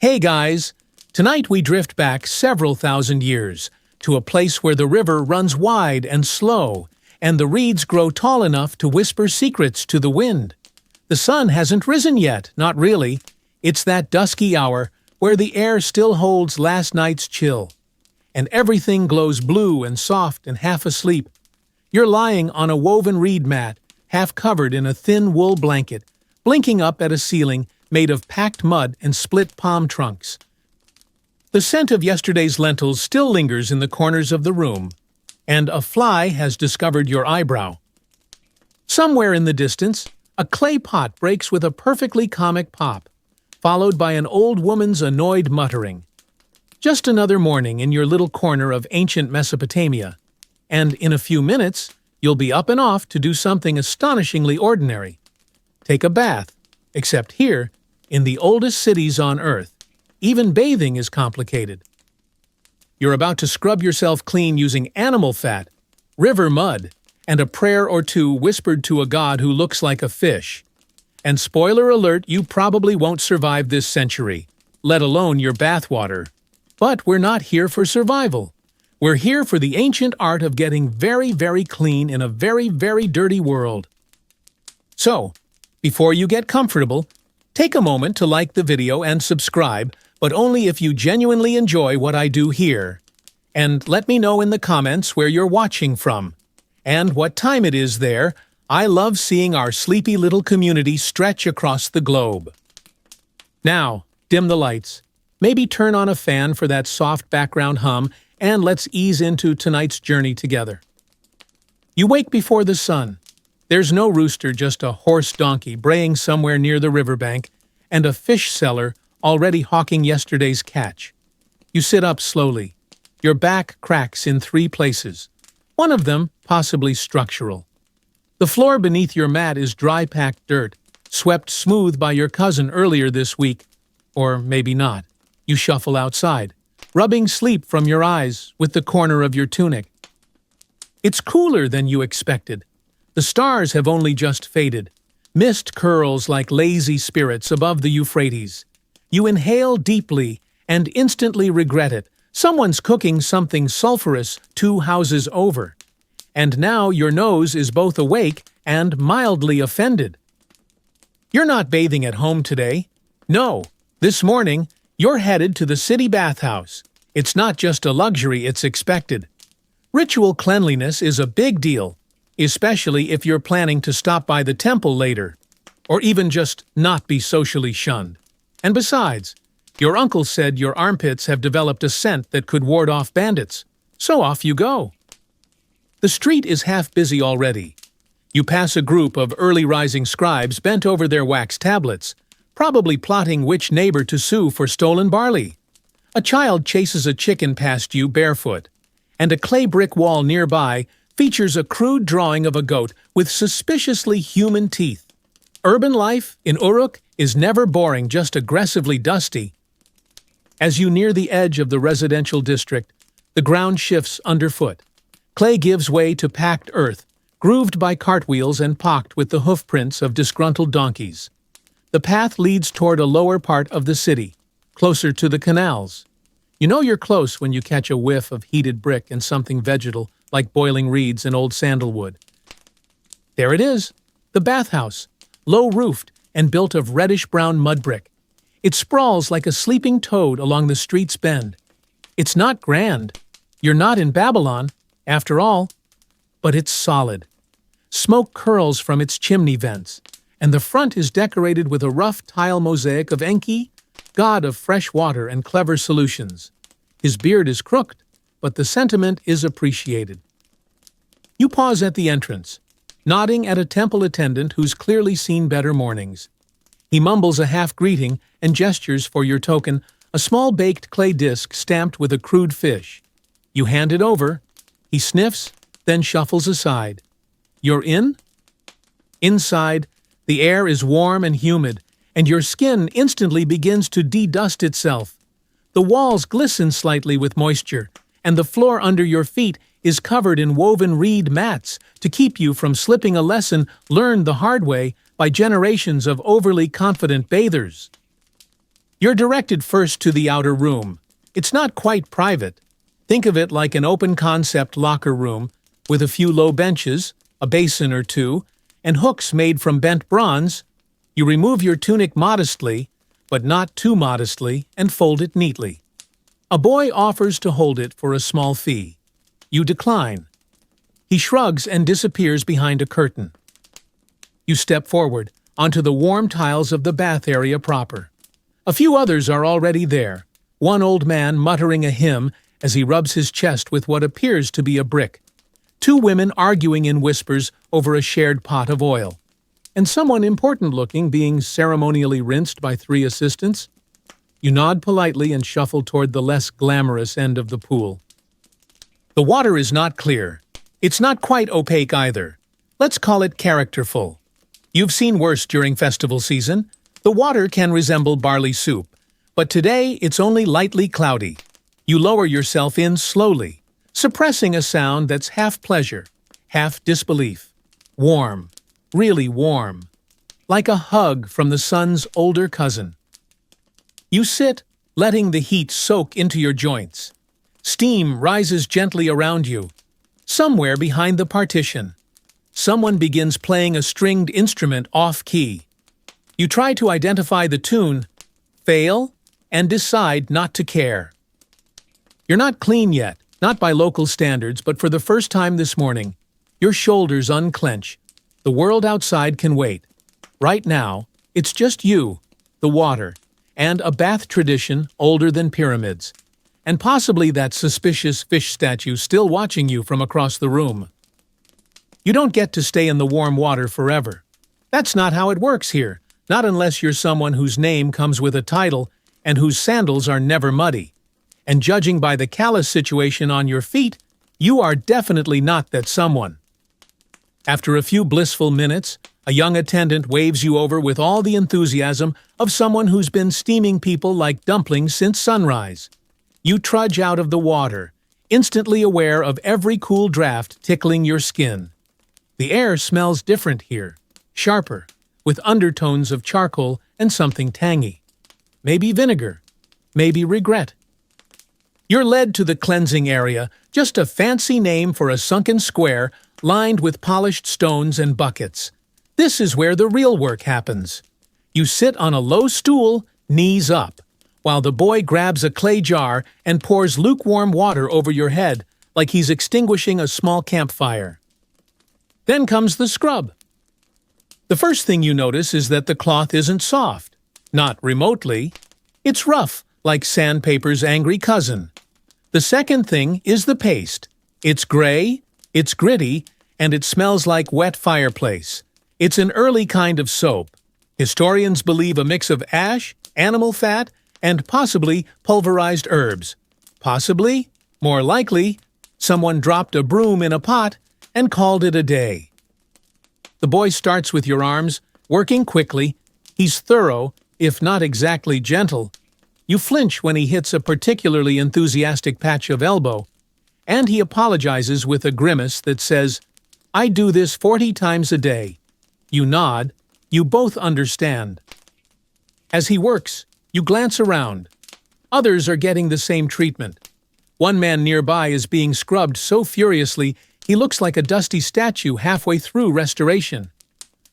Hey guys! Tonight we drift back several thousand years to a place where the river runs wide and slow, and the reeds grow tall enough to whisper secrets to the wind. The sun hasn't risen yet, not really. It's that dusky hour where the air still holds last night's chill, and everything glows blue and soft and half asleep. You're lying on a woven reed mat, half covered in a thin wool blanket, blinking up at a ceiling made of packed mud and split palm trunks. The scent of yesterday's lentils still lingers in the corners of the room, and a fly has discovered your eyebrow. Somewhere in the distance, a clay pot breaks with a perfectly comic pop, followed by an old woman's annoyed muttering. Just another morning in your little corner of ancient Mesopotamia, and in a few minutes, you'll be up and off to do something astonishingly ordinary. Take a bath, except here, in the oldest cities on Earth, even bathing is complicated. You're about to scrub yourself clean using animal fat, river mud, and a prayer or two whispered to a god who looks like a fish. And spoiler alert, you probably won't survive this century, let alone your bathwater. But we're not here for survival. We're here for the ancient art of getting very, very clean in a very, very dirty world. So, before you get comfortable, take a moment to like the video and subscribe, but only if you genuinely enjoy what I do here. And let me know in the comments where you're watching from, and what time it is there. I love seeing our sleepy little community stretch across the globe. Now, dim the lights. Maybe turn on a fan for that soft background hum, and let's ease into tonight's journey together. You wake before the sun. There's no rooster, just a horse donkey braying somewhere near the riverbank, and a fish seller already hawking yesterday's catch. You sit up slowly. Your back cracks in 3 places, one of them possibly structural. The floor beneath your mat is dry packed dirt, swept smooth by your cousin earlier this week, or maybe not. You shuffle outside, rubbing sleep from your eyes with the corner of your tunic. It's cooler than you expected. The stars have only just faded. Mist curls like lazy spirits above the Euphrates. You inhale deeply and instantly regret it. Someone's cooking something sulfurous 2 houses over. And now your nose is both awake and mildly offended. You're not bathing at home today. No, this morning, you're headed to the city bathhouse. It's not just a luxury, it's expected. Ritual cleanliness is a big deal, especially if you're planning to stop by the temple later, or even just not be socially shunned. And besides, your uncle said your armpits have developed a scent that could ward off bandits, so off you go. The street is half busy already. You pass a group of early-rising scribes bent over their wax tablets, probably plotting which neighbor to sue for stolen barley. A child chases a chicken past you barefoot, and a clay brick wall nearby features a crude drawing of a goat with suspiciously human teeth. Urban life in Uruk is never boring, just aggressively dusty. As you near the edge of the residential district, the ground shifts underfoot. Clay gives way to packed earth, grooved by cartwheels and pocked with the hoofprints of disgruntled donkeys. The path leads toward a lower part of the city, closer to the canals. You know you're close when you catch a whiff of heated brick and something vegetal, like boiling reeds and old sandalwood. There it is, the bathhouse, low-roofed and built of reddish-brown mud brick. It sprawls like a sleeping toad along the street's bend. It's not grand. You're not in Babylon, after all, but it's solid. Smoke curls from its chimney vents, and the front is decorated with a rough tile mosaic of Enki, god of fresh water and clever solutions. His beard is crooked, but the sentiment is appreciated. You pause at the entrance, nodding at a temple attendant who's clearly seen better mornings. He mumbles a half-greeting and gestures for your token, a small baked clay disc stamped with a crude fish. You hand it over. He sniffs, then shuffles aside. You're in? Inside, the air is warm and humid, and your skin instantly begins to de-dust itself. The walls glisten slightly with moisture, and the floor under your feet is covered in woven reed mats to keep you from slipping a lesson learned the hard way by generations of overly confident bathers. You're directed first to the outer room. It's not quite private. Think of it like an open-concept locker room with a few low benches, a basin or two, and hooks made from bent bronze. You remove your tunic modestly, but not too modestly, and fold it neatly. A boy offers to hold it for a small fee. You decline. He shrugs and disappears behind a curtain. You step forward, onto the warm tiles of the bath area proper. A few others are already there, one old man muttering a hymn as he rubs his chest with what appears to be a brick, two women arguing in whispers over a shared pot of oil, and someone important-looking being ceremonially rinsed by three assistants. You nod politely and shuffle toward the less glamorous end of the pool. The water is not clear. It's not quite opaque either. Let's call it characterful. You've seen worse during festival season. The water can resemble barley soup, but today it's only lightly cloudy. You lower yourself in slowly, suppressing a sound that's half pleasure, half disbelief. Warm, really warm, like a hug from the sun's older cousin. You sit, letting the heat soak into your joints. Steam rises gently around you. Somewhere behind the partition, someone begins playing a stringed instrument off-key. You try to identify the tune, fail, and decide not to care. You're not clean yet, not by local standards, but for the first time this morning, your shoulders unclench. The world outside can wait. Right now, it's just you, the water, and a bath tradition older than pyramids, and possibly that suspicious fish statue still watching you from across the room. You don't get to stay in the warm water forever. That's not how it works here. Not unless you're someone whose name comes with a title and whose sandals are never muddy. And judging by the callous situation on your feet, you are definitely not that someone. After a few blissful minutes, a young attendant waves you over with all the enthusiasm of someone who's been steaming people like dumplings since sunrise. You trudge out of the water, instantly aware of every cool draft tickling your skin. The air smells different here, sharper, with undertones of charcoal and something tangy. Maybe vinegar, maybe regret. You're led to the cleansing area, just a fancy name for a sunken square lined with polished stones and buckets. This is where the real work happens. You sit on a low stool, knees up, while the boy grabs a clay jar and pours lukewarm water over your head like he's extinguishing a small campfire. Then comes the scrub. The first thing you notice is that the cloth isn't soft, not remotely. It's rough, like sandpaper's angry cousin. The second thing is the paste. It's gray, it's gritty, and it smells like wet fireplace. It's an early kind of soap. Historians believe a mix of ash, animal fat, and possibly pulverized herbs. Possibly, more likely, someone dropped a broom in a pot and called it a day. The boy starts with your arms, working quickly. He's thorough, if not exactly gentle. You flinch when he hits a particularly enthusiastic patch of elbow, and he apologizes with a grimace that says, "I do this 40 times a day." You nod. You both understand. As he works, you glance around. Others are getting the same treatment. One man nearby is being scrubbed so furiously he looks like a dusty statue halfway through restoration.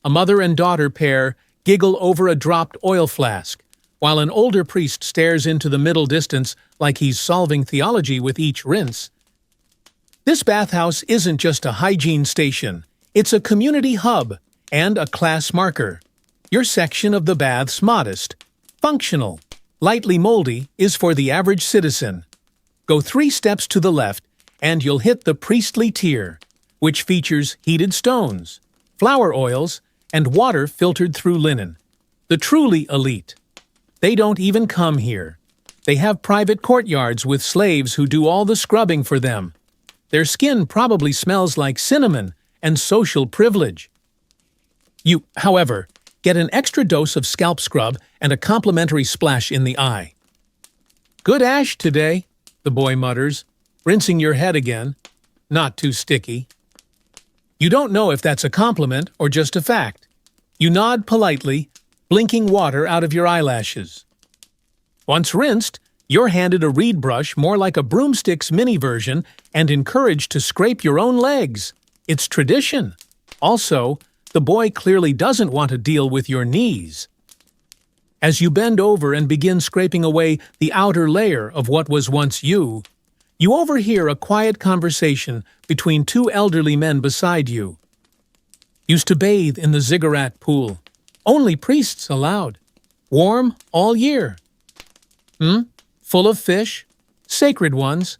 A mother and daughter pair giggle over a dropped oil flask, while an older priest stares into the middle distance like he's solving theology with each rinse. This bathhouse isn't just a hygiene station. It's a community hub and a class marker. Your section of the bath's modest, functional, lightly moldy is for the average citizen. Go 3 steps to the left and you'll hit the priestly tier, which features heated stones, flower oils, and water filtered through linen. The truly elite. They don't even come here. They have private courtyards with slaves who do all the scrubbing for them. Their skin probably smells like cinnamon and social privilege. You, however, get an extra dose of scalp scrub and a complimentary splash in the eye. "Good ash today," the boy mutters, rinsing your head again. Not too sticky. You don't know if that's a compliment or just a fact. You nod politely, blinking water out of your eyelashes. Once rinsed, you're handed a reed brush more like a broomstick's mini version and encouraged to scrape your own legs. It's tradition. Also, the boy clearly doesn't want to deal with your knees. As you bend over and begin scraping away the outer layer of what was once you overhear a quiet conversation between two elderly men beside you. Used to bathe in the ziggurat pool. Only priests allowed. Warm all year. Full of fish, sacred ones.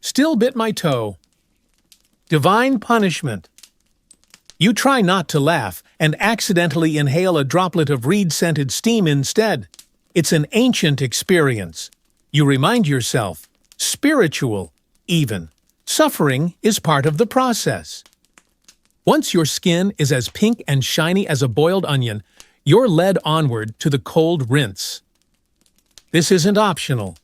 Still bit my toe. Divine punishment. You try not to laugh and accidentally inhale a droplet of reed-scented steam instead. It's an ancient experience. You remind yourself, spiritual, even. Suffering is part of the process. Once your skin is as pink and shiny as a boiled onion, you're led onward to the cold rinse. This isn't optional.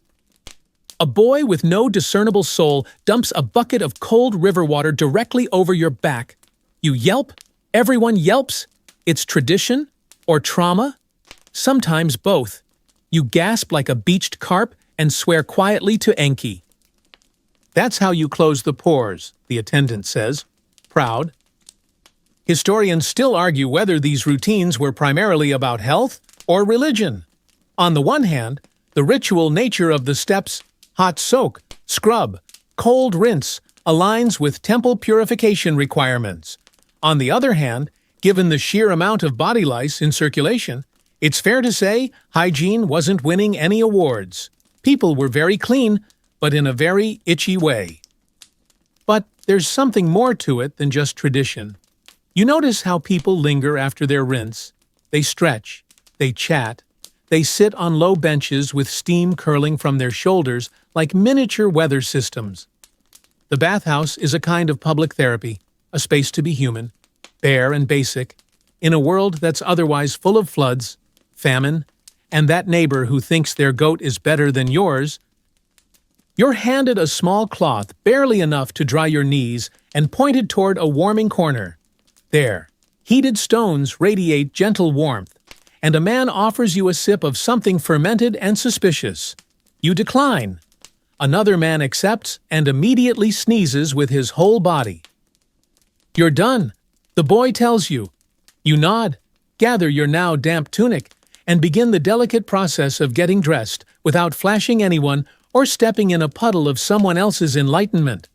A boy with no discernible soul dumps a bucket of cold river water directly over your back. You yelp, everyone yelps. It's tradition or trauma, sometimes both. You gasp like a beached carp and swear quietly to Enki. That's how you close the pores, the attendant says, proud. Historians still argue whether these routines were primarily about health or religion. On the one hand, the ritual nature of the steps, hot soak, scrub, cold rinse, aligns with temple purification requirements. On the other hand, given the sheer amount of body lice in circulation, it's fair to say hygiene wasn't winning any awards. People were very clean, but in a very itchy way. But there's something more to it than just tradition. You notice how people linger after their rinse. They stretch, they chat, they sit on low benches with steam curling from their shoulders like miniature weather systems. The bathhouse is a kind of public therapy, a space to be human, bare and basic, in a world that's otherwise full of floods, famine, and that neighbor who thinks their goat is better than yours. You're handed a small cloth barely enough to dry your knees and pointed toward a warming corner. There, heated stones radiate gentle warmth, and a man offers you a sip of something fermented and suspicious. You decline. Another man accepts and immediately sneezes with his whole body. You're done, the boy tells you. You nod, gather your now damp tunic, and begin the delicate process of getting dressed without flashing anyone or stepping in a puddle of someone else's enlightenment.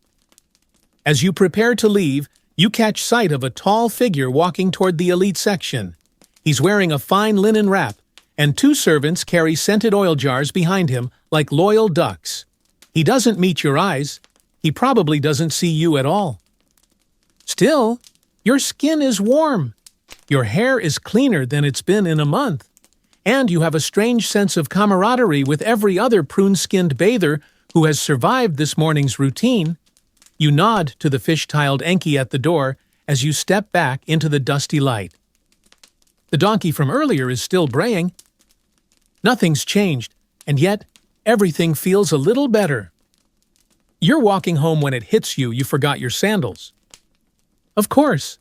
As you prepare to leave, you catch sight of a tall figure walking toward the elite section. He's wearing a fine linen wrap, and two servants carry scented oil jars behind him like loyal ducks. He doesn't meet your eyes. He probably doesn't see you at all. Still, your skin is warm. Your hair is cleaner than it's been in a month. And you have a strange sense of camaraderie with every other prune-skinned bather who has survived this morning's routine. You nod to the fish-tiled Enki at the door as you step back into the dusty light. The donkey from earlier is still braying. Nothing's changed, and yet everything feels a little better. You're walking home when it hits you forgot your sandals. Of course.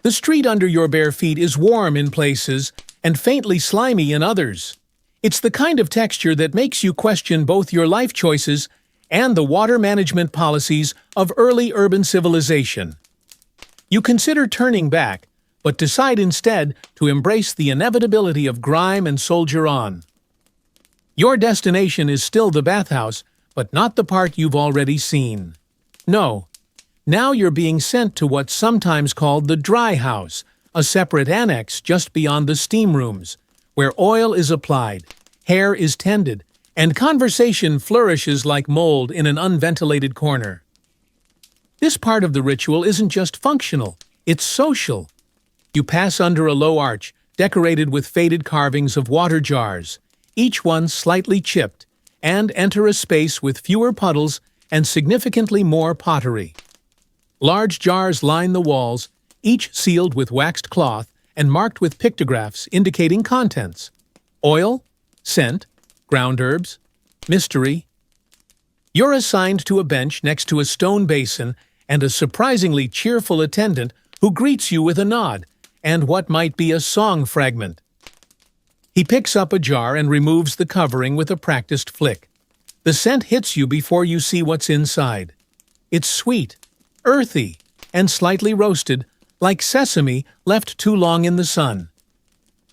The street under your bare feet is warm in places and faintly slimy in others. It's the kind of texture that makes you question both your life choices and the water management policies of early urban civilization. You consider turning back, but decide instead to embrace the inevitability of grime and soldier on. Your destination is still the bathhouse, but not the part you've already seen. No, now you're being sent to what's sometimes called the dry house, a separate annex just beyond the steam rooms, where oil is applied, hair is tended, and conversation flourishes like mold in an unventilated corner. This part of the ritual isn't just functional, it's social. You pass under a low arch, decorated with faded carvings of water jars, each one slightly chipped, and enter a space with fewer puddles and significantly more pottery. Large jars line the walls, each sealed with waxed cloth and marked with pictographs indicating contents: oil, scent, ground herbs, mystery. You're assigned to a bench next to a stone basin and a surprisingly cheerful attendant who greets you with a nod and what might be a song fragment. He picks up a jar and removes the covering with a practiced flick. The scent hits you before you see what's inside. It's sweet, earthy, and slightly roasted, like sesame left too long in the sun.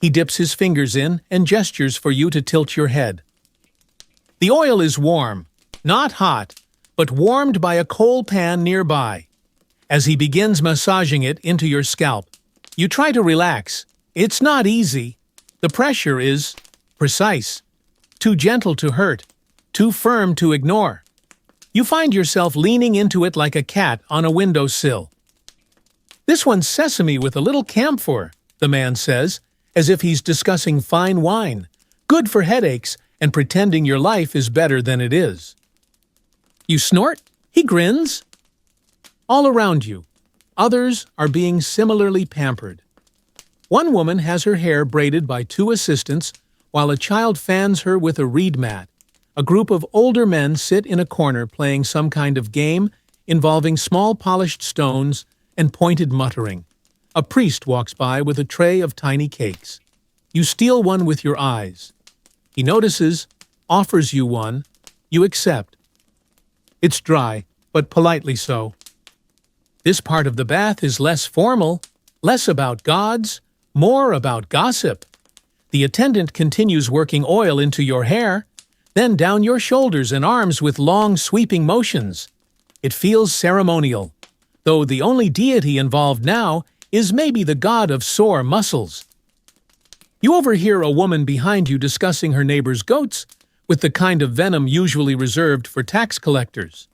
He dips his fingers in and gestures for you to tilt your head. The oil is warm, not hot, but warmed by a coal pan nearby. As he begins massaging it into your scalp, you try to relax. It's not easy. The pressure is precise, too gentle to hurt, too firm to ignore. You find yourself leaning into it like a cat on a windowsill. "This one's sesame with a little camphor," the man says, as if he's discussing fine wine, good for headaches and pretending your life is better than it is. You snort, he grins. All around you, others are being similarly pampered. One woman has her hair braided by two assistants while a child fans her with a reed mat. A group of older men sit in a corner playing some kind of game involving small polished stones and pointed muttering. A priest walks by with a tray of tiny cakes. You steal one with your eyes. He notices, offers you one. You accept. It's dry, but politely so. This part of the bath is less formal, less about gods, more about gossip. The attendant continues working oil into your hair, then down your shoulders and arms with long, sweeping motions. It feels ceremonial, though the only deity involved now is maybe the god of sore muscles. You overhear a woman behind you discussing her neighbor's goats with the kind of venom usually reserved for tax collectors.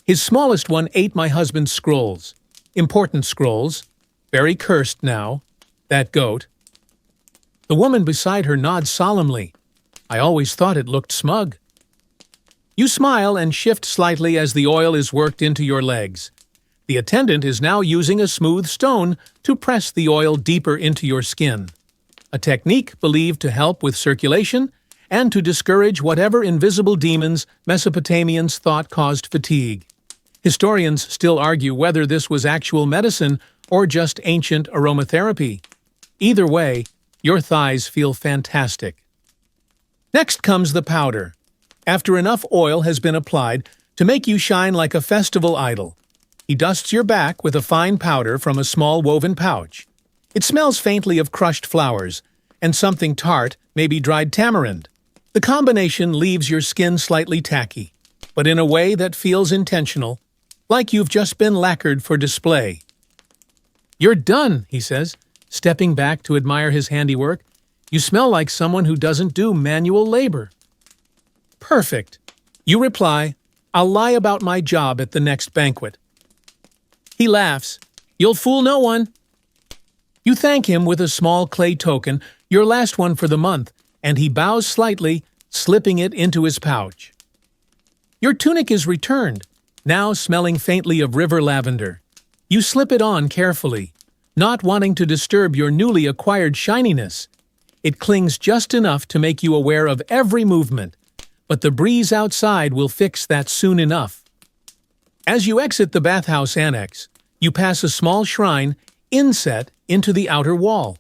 "His smallest one ate my husband's scrolls. Important scrolls. Very cursed now. That goat." The woman beside her nods solemnly. "I always thought it looked smug." You smile and shift slightly as the oil is worked into your legs. The attendant is now using a smooth stone to press the oil deeper into your skin, a technique believed to help with circulation and to discourage whatever invisible demons Mesopotamians thought caused fatigue. Historians still argue whether this was actual medicine or just ancient aromatherapy. Either way, your thighs feel fantastic. Next comes the powder. After enough oil has been applied to make you shine like a festival idol, he dusts your back with a fine powder from a small woven pouch. It smells faintly of crushed flowers and something tart, maybe dried tamarind. The combination leaves your skin slightly tacky, but in a way that feels intentional, like you've just been lacquered for display. "You're done," he says, stepping back to admire his handiwork. "You smell like someone who doesn't do manual labor." "Perfect." You reply, "I'll lie about my job at the next banquet." He laughs. "You'll fool no one." You thank him with a small clay token, your last one for the month, and he bows slightly, slipping it into his pouch. Your tunic is returned, now smelling faintly of river lavender. You slip it on carefully, not wanting to disturb your newly acquired shininess. It clings just enough to make you aware of every movement, but the breeze outside will fix that soon enough. As you exit the bathhouse annex, you pass a small shrine inset into the outer wall.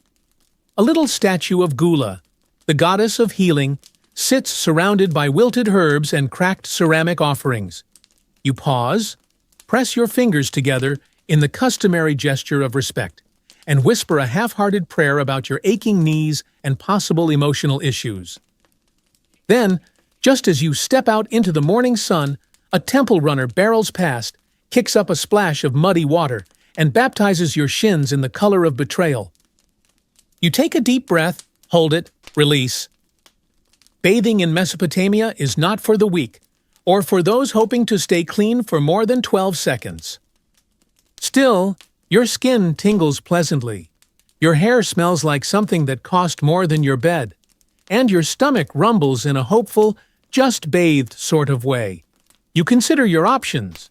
A little statue of Gula, the goddess of healing, sits surrounded by wilted herbs and cracked ceramic offerings. You pause, press your fingers together in the customary gesture of respect, and whisper a half-hearted prayer about your aching knees and possible emotional issues. Then, just as you step out into the morning sun, a temple runner barrels past, kicks up a splash of muddy water, and baptizes your shins in the color of betrayal. You take a deep breath, hold it, release. Bathing in Mesopotamia is not for the weak, or for those hoping to stay clean for more than 12 seconds. Still, your skin tingles pleasantly. Your hair smells like something that cost more than your bed, and your stomach rumbles in a hopeful, just-bathed sort of way. You consider your options: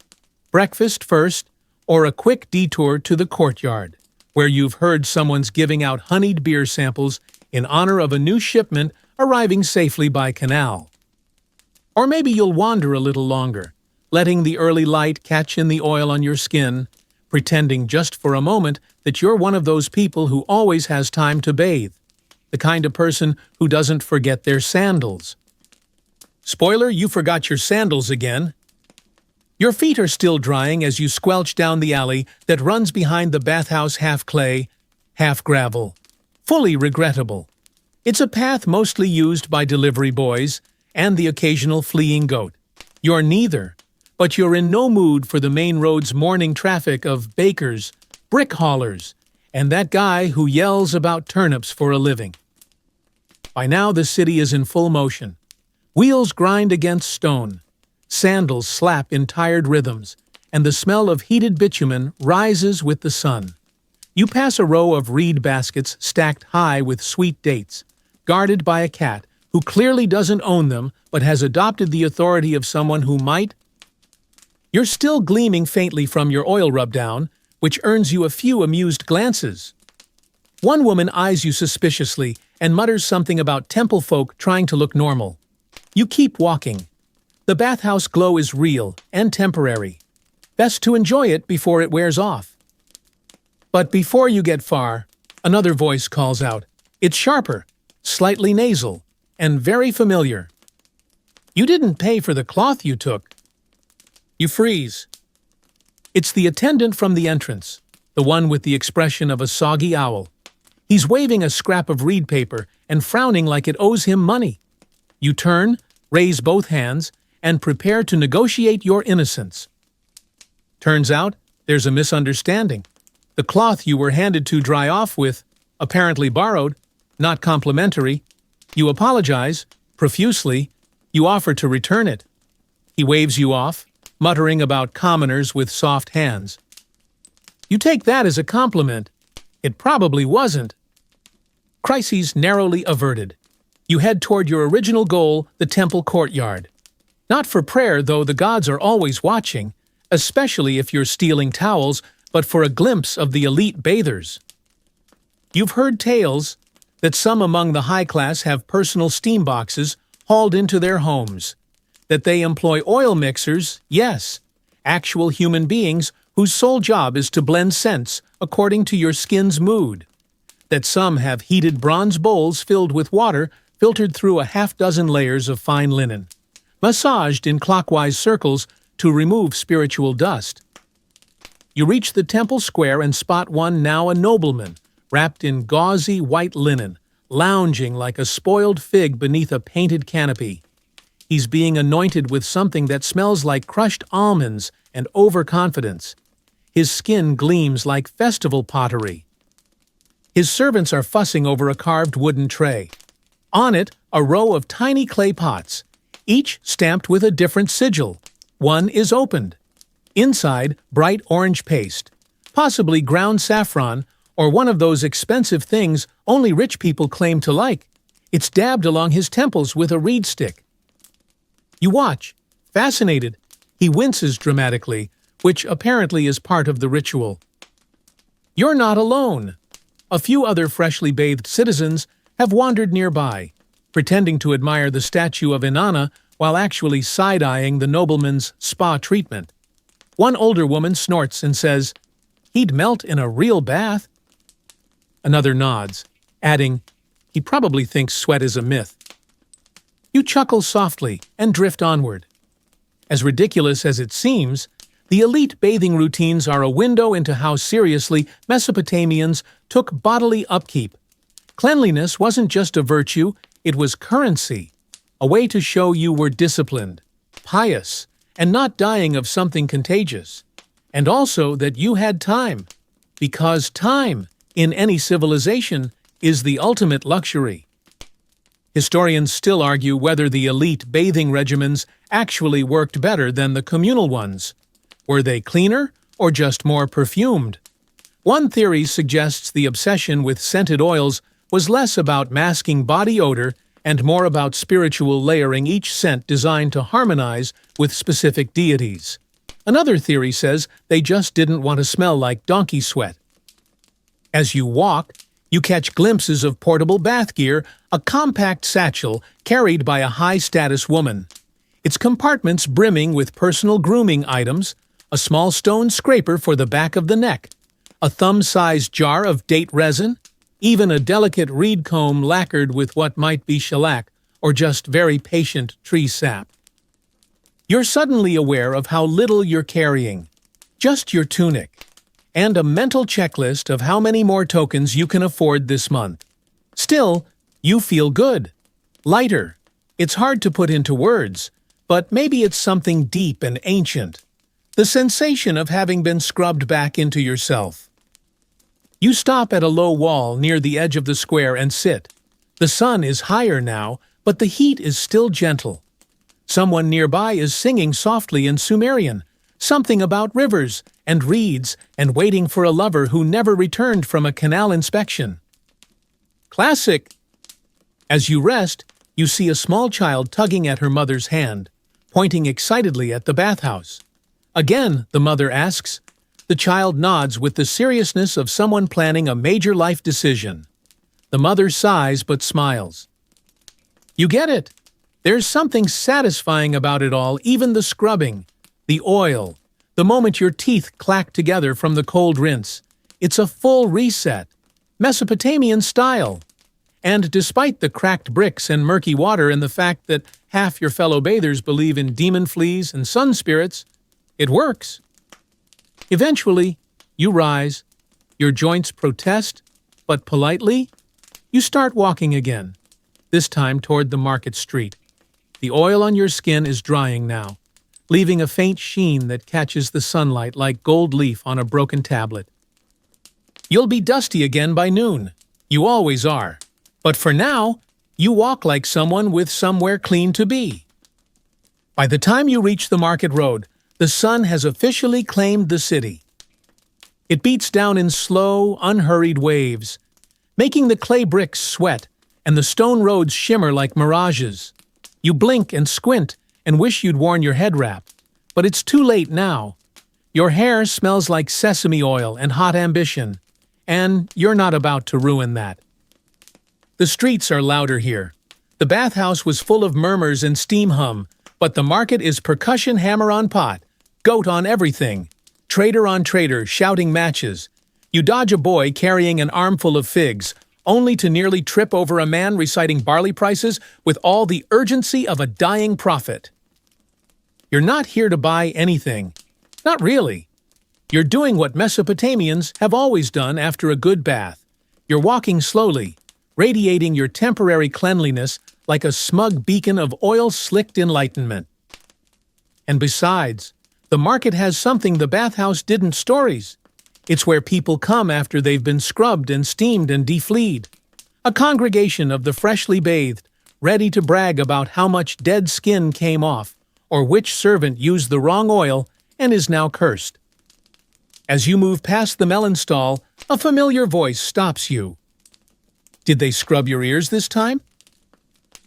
breakfast first, or a quick detour to the courtyard, where you've heard someone's giving out honeyed beer samples in honor of a new shipment arriving safely by canal. Or maybe you'll wander a little longer, letting the early light catch in the oil on your skin, pretending just for a moment that you're one of those people who always has time to bathe. the kind of person who doesn't forget their sandals. Spoiler, you forgot your sandals again. Your feet are still drying as you squelch down the alley that runs behind the bathhouse, half clay, half gravel. Fully regrettable. It's a path mostly used by delivery boys and the occasional fleeing goat. You're neither, but you're in no mood for the main road's morning traffic of bakers, brick haulers, and that guy who yells about turnips for a living. By now the city is in full motion. Wheels grind against stone, sandals slap in tired rhythms, and the smell of heated bitumen rises with the sun. You pass a row of reed baskets stacked high with sweet dates, guarded by a cat who clearly doesn't own them but has adopted the authority of someone who might. You're still gleaming faintly from your oil rub-down, which earns you a few amused glances. One woman eyes you suspiciously and mutters something about temple folk trying to look normal. You keep walking. The bathhouse glow is real and temporary. Best to enjoy it before it wears off. But before you get far, another voice calls out. It's sharper, slightly nasal, and very familiar. You didn't pay for the cloth you took. You freeze. It's the attendant from the entrance, the one with the expression of a soggy owl. He's waving a scrap of reed paper and frowning like it owes him money. You turn, raise both hands, and prepare to negotiate your innocence. Turns out, there's a misunderstanding. The cloth you were handed to dry off with, apparently borrowed, not complimentary. You apologize, profusely. You offer to return it. He waves you off, muttering about commoners with soft hands. You take that as a compliment. It probably wasn't. Crises narrowly averted. You head toward your original goal, the temple courtyard. Not for prayer, though the gods are always watching, especially if you're stealing towels, but for a glimpse of the elite bathers. You've heard tales that some among the high class have personal steam boxes hauled into their homes, that they employ oil mixers, yes, actual human beings whose sole job is to blend scents according to your skin's mood, that some have heated bronze bowls filled with water filtered through a half-dozen layers of fine linen, massaged in clockwise circles to remove spiritual dust. You reach the temple square and spot one, now a nobleman, wrapped in gauzy white linen, lounging like a spoiled fig beneath a painted canopy. He's being anointed with something that smells like crushed almonds and overconfidence. His skin gleams like festival pottery. His servants are fussing over a carved wooden tray. On it, a row of tiny clay pots, each stamped with a different sigil. One is opened. Inside, bright orange paste, possibly ground saffron, or one of those expensive things only rich people claim to like. It's dabbed along his temples with a reed stick. You watch, fascinated. He winces dramatically, which apparently is part of the ritual. You're not alone. A few other freshly bathed citizens have wandered nearby, pretending to admire the statue of Inanna while actually side-eyeing the nobleman's spa treatment. One older woman snorts and says, "He'd melt in a real bath." Another nods, adding, "He probably thinks sweat is a myth." You chuckle softly and drift onward. As ridiculous as it seems, the elite bathing routines are a window into how seriously Mesopotamians took bodily upkeep. Cleanliness wasn't just a virtue, it was currency, a way to show you were disciplined, pious, and not dying of something contagious. And also that you had time, because time, in any civilization, is the ultimate luxury. Historians still argue whether the elite bathing regimens actually worked better than the communal ones. Were they cleaner or just more perfumed? One theory suggests the obsession with scented oils was less about masking body odor and more about spiritual layering, each scent designed to harmonize with specific deities. Another theory says they just didn't want to smell like donkey sweat. As you walk, you catch glimpses of portable bath gear, a compact satchel carried by a high-status woman. Its compartments brimming with personal grooming items, a small stone scraper for the back of the neck, a thumb-sized jar of date resin, even a delicate reed comb lacquered with what might be shellac or just very patient tree sap. You're suddenly aware of how little you're carrying, just your tunic, and a mental checklist of how many more tokens you can afford this month. Still, you feel good, lighter. It's hard to put into words, but maybe it's something deep and ancient. The sensation of having been scrubbed back into yourself. You stop at a low wall near the edge of the square and sit. The sun is higher now, but the heat is still gentle. Someone nearby is singing softly in Sumerian, something about rivers and reeds and waiting for a lover who never returned from a canal inspection. Classic! As you rest, you see a small child tugging at her mother's hand, pointing excitedly at the bathhouse. Again, the mother asks. The child nods with the seriousness of someone planning a major life decision. The mother sighs but smiles. You get it. There's something satisfying about it all, even the scrubbing, the oil, the moment your teeth clack together from the cold rinse. It's a full reset, Mesopotamian style. And despite the cracked bricks and murky water and the fact that half your fellow bathers believe in demon fleas and sun spirits, it works. Eventually, you rise, your joints protest, but politely, you start walking again, this time toward the market street. The oil on your skin is drying now, leaving a faint sheen that catches the sunlight like gold leaf on a broken tablet. You'll be dusty again by noon. You always are. But for now, you walk like someone with somewhere clean to be. By the time you reach the market road, the sun has officially claimed the city. It beats down in slow, unhurried waves, making the clay bricks sweat and the stone roads shimmer like mirages. You blink and squint and wish you'd worn your head wrap, but it's too late now. Your hair smells like sesame oil and hot ambition, and you're not about to ruin that. The streets are louder here. The bathhouse was full of murmurs and steam hum, but the market is percussion hammer on pot, goat on everything, trader on trader shouting matches. You dodge a boy carrying an armful of figs, only to nearly trip over a man reciting barley prices with all the urgency of a dying prophet. You're not here to buy anything. Not really. You're doing what Mesopotamians have always done after a good bath. You're walking slowly, radiating your temporary cleanliness like a smug beacon of oil-slicked enlightenment. And besides, the market has something the bathhouse didn't stories. It's where people come after they've been scrubbed and steamed and defleed. A congregation of the freshly bathed, ready to brag about how much dead skin came off, or which servant used the wrong oil and is now cursed. As you move past the melon stall, a familiar voice stops you. Did they scrub your ears this time?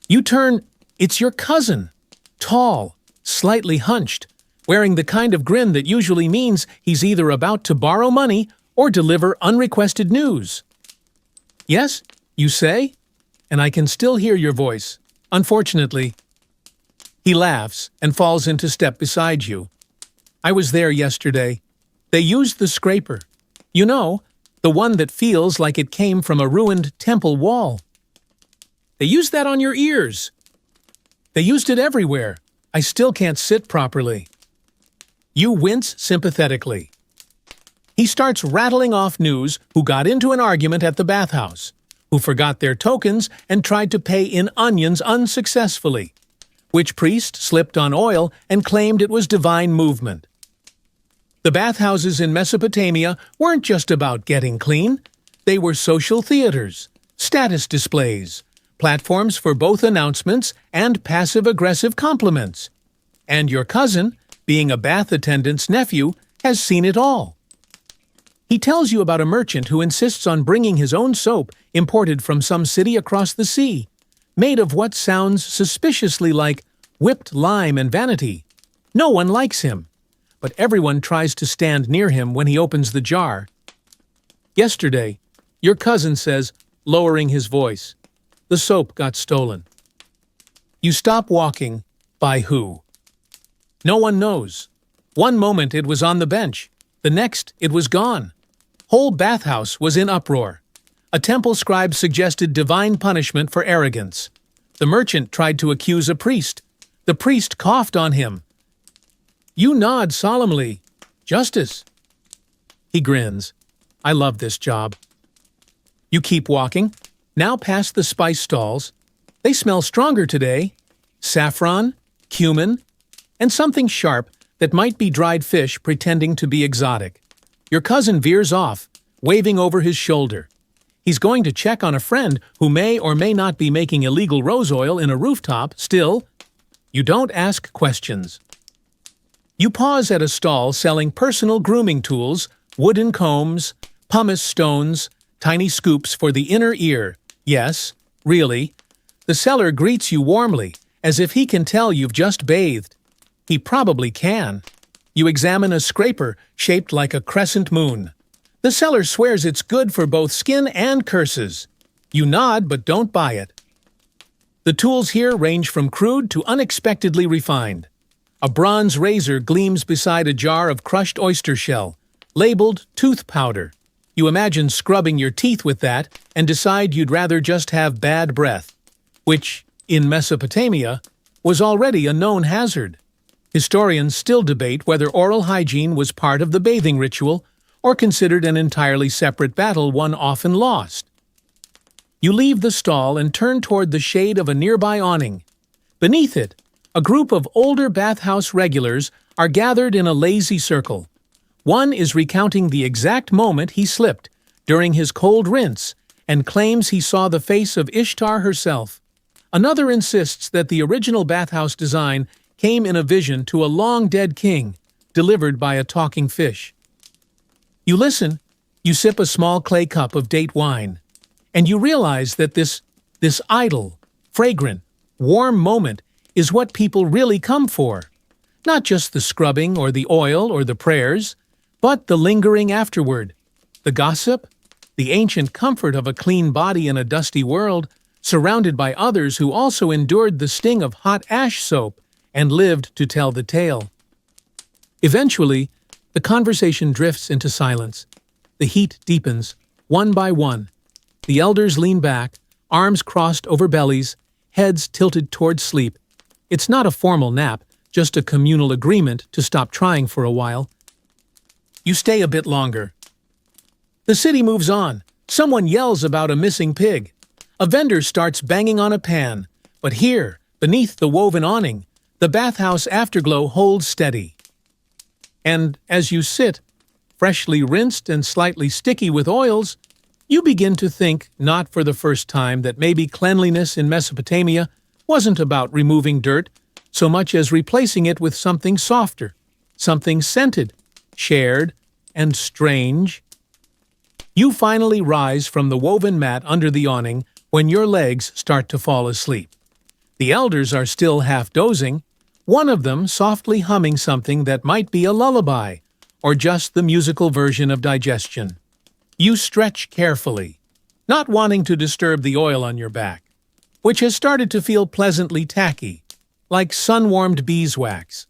You turn, it's your cousin, tall, slightly hunched, wearing the kind of grin that usually means he's either about to borrow money or deliver unrequested news. Yes, you say, and I can still hear your voice, unfortunately. He laughs and falls into step beside you. I was there yesterday. They used the scraper. You know, the one that feels like it came from a ruined temple wall. They used that on your ears. They used it everywhere. I still can't sit properly. You wince sympathetically. He starts rattling off news who got into an argument at the bathhouse, who forgot their tokens and tried to pay in onions unsuccessfully, which priest slipped on oil and claimed it was divine movement. The bathhouses in Mesopotamia weren't just about getting clean. They were social theaters, status displays, platforms for both announcements and passive-aggressive compliments. And your cousin, being a bath attendant's nephew, has seen it all. He tells you about a merchant who insists on bringing his own soap imported from some city across the sea, made of what sounds suspiciously like whipped lime and vanity. No one likes him, but everyone tries to stand near him when he opens the jar. Yesterday, your cousin says, lowering his voice, the soap got stolen. You stop walking. By who? No one knows. One moment it was on the bench. The next, it was gone. Whole bathhouse was in uproar. A temple scribe suggested divine punishment for arrogance. The merchant tried to accuse a priest. The priest coughed on him. You nod solemnly. Justice. He grins. I love this job. You keep walking. Now past the spice stalls. They smell stronger today. Saffron, cumin, and something sharp that might be dried fish pretending to be exotic. Your cousin veers off, waving over his shoulder. He's going to check on a friend who may or may not be making illegal rose oil in a rooftop. Still, you don't ask questions. You pause at a stall selling personal grooming tools, wooden combs, pumice stones, tiny scoops for the inner ear. Yes, really. The seller greets you warmly, as if he can tell you've just bathed. He probably can. You examine a scraper shaped like a crescent moon. The seller swears it's good for both skin and curses. You nod but don't buy it. The tools here range from crude to unexpectedly refined. A bronze razor gleams beside a jar of crushed oyster shell, labeled tooth powder. You imagine scrubbing your teeth with that and decide you'd rather just have bad breath, which, in Mesopotamia, was already a known hazard. Historians still debate whether oral hygiene was part of the bathing ritual or considered an entirely separate battle one often lost. You leave the stall and turn toward the shade of a nearby awning. Beneath it, a group of older bathhouse regulars are gathered in a lazy circle. One is recounting the exact moment he slipped during his cold rinse and claims he saw the face of Ishtar herself. Another insists that the original bathhouse design came in a vision to a long-dead king, delivered by a talking fish. You listen, you sip a small clay cup of date wine, and you realize that this idle, fragrant, warm moment is what people really come for. Not just the scrubbing or the oil or the prayers, but the lingering afterward, the gossip, the ancient comfort of a clean body in a dusty world, surrounded by others who also endured the sting of hot ash soap and lived to tell the tale. Eventually, the conversation drifts into silence. The heat deepens, one by one. The elders lean back, arms crossed over bellies, heads tilted toward sleep. It's not a formal nap, just a communal agreement to stop trying for a while. You stay a bit longer. The city moves on. Someone yells about a missing pig. A vendor starts banging on a pan. But here, beneath the woven awning, the bathhouse afterglow holds steady. And as you sit, freshly rinsed and slightly sticky with oils, you begin to think, not for the first time, that maybe cleanliness in Mesopotamia wasn't about removing dirt so much as replacing it with something softer, something scented, shared, and strange. You finally rise from the woven mat under the awning when your legs start to fall asleep. The elders are still half dozing, one of them softly humming something that might be a lullaby, or just the musical version of digestion. You stretch carefully, not wanting to disturb the oil on your back, which has started to feel pleasantly tacky, like sun-warmed beeswax.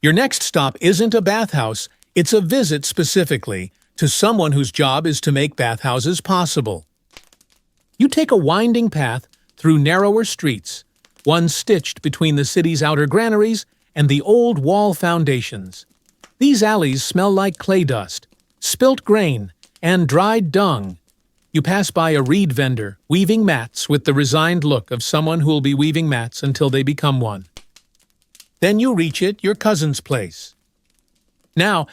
Your next stop isn't a bathhouse, it's a visit specifically to someone whose job is to make bathhouses possible. You take a winding path through narrower streets, one stitched between the city's outer granaries and the old wall foundations. These alleys smell like clay dust, spilt grain, and dried dung. You pass by a reed vendor, weaving mats with the resigned look of someone who'll be weaving mats until they become one. Then you reach it, your cousin's place. Now,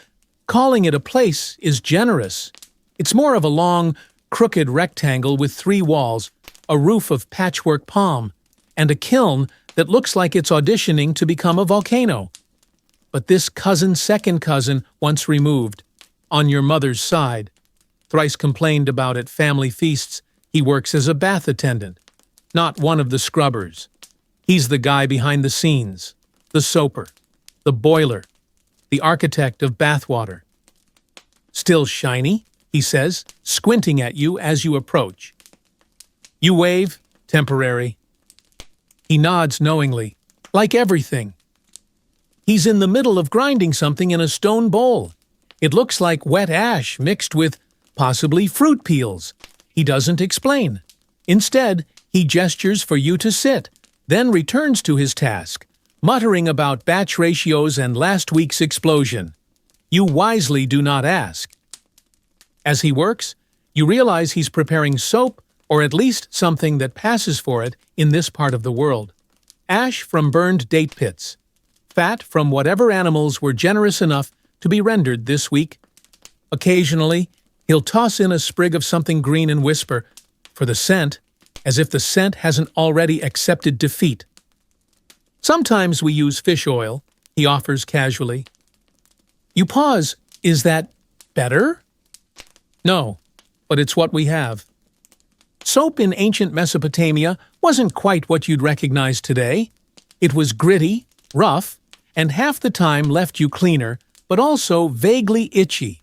calling it a place is generous. It's more of a long, crooked rectangle with 3 walls, a roof of patchwork palm, and a kiln that looks like it's auditioning to become a volcano. But this cousin's second cousin once removed, on your mother's side. Thrice complained about at family feasts, he works as a bath attendant, not one of the scrubbers. He's the guy behind the scenes, the soaper, the boiler, the architect of bathwater. Still shiny, he says, squinting at you as you approach. You wave, temporary. He nods knowingly, like everything. He's in the middle of grinding something in a stone bowl. It looks like wet ash mixed with, possibly, fruit peels. He doesn't explain. Instead, he gestures for you to sit, then returns to his task, muttering about batch ratios and last week's explosion. You wisely do not ask. As he works, you realize he's preparing soap, or at least something that passes for it in this part of the world. Ash from burned date pits. Fat from whatever animals were generous enough to be rendered this week. Occasionally, he'll toss in a sprig of something green and whisper, for the scent, as if the scent hasn't already accepted defeat. Sometimes we use fish oil, he offers casually. You pause. Is that better? No, but it's what we have. Soap in ancient Mesopotamia wasn't quite what you'd recognize today. It was gritty, rough, and half the time left you cleaner, but also vaguely itchy.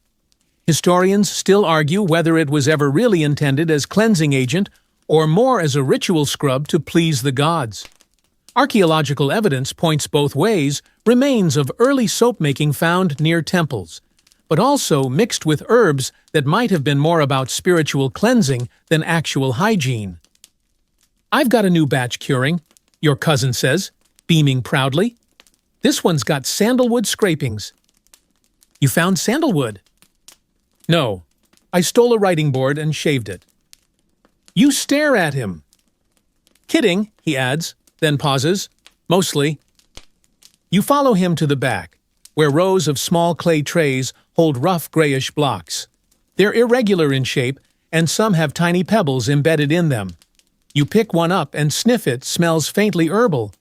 Historians still argue whether it was ever really intended as cleansing agent or more as a ritual scrub to please the gods. Archaeological evidence points both ways, remains of early soap-making found near temples, but also mixed with herbs that might have been more about spiritual cleansing than actual hygiene. I've got a new batch curing, your cousin says, beaming proudly. This one's got sandalwood scrapings. You found sandalwood? No, I stole a writing board and shaved it. You stare at him. Kidding, he adds, then pauses. Mostly. You follow him to the back, where rows of small clay trays hold rough grayish blocks. They're irregular in shape, and some have tiny pebbles embedded in them. You pick one up and sniff it, smells faintly herbal,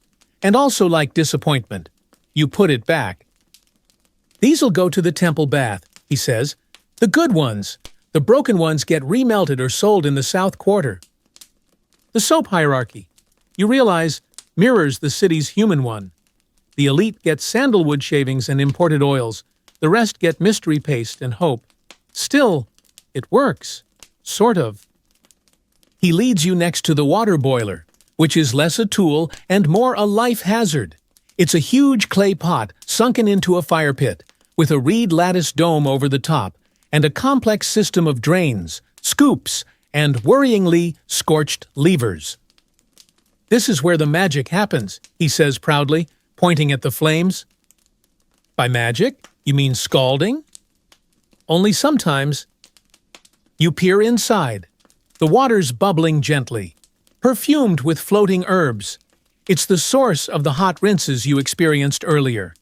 and also like disappointment. You put it back. These'll go to the temple bath, he says. The good ones. The broken ones get remelted or sold in the South Quarter. The soap hierarchy, you realize, mirrors the city's human one. The elite get sandalwood shavings and imported oils. The rest get mystery paste and hope. Still, it works. Sort of. He leads you next to the water boiler, which is less a tool and more a life hazard. It's a huge clay pot sunken into a fire pit, with a reed lattice dome over the top, and a complex system of drains, scoops, and worryingly scorched levers. This is where the magic happens, he says proudly, pointing at the flames. By magic, you mean scalding? Only sometimes. You peer inside. The water's bubbling gently, perfumed with floating herbs. It's the source of the hot rinses you experienced earlier.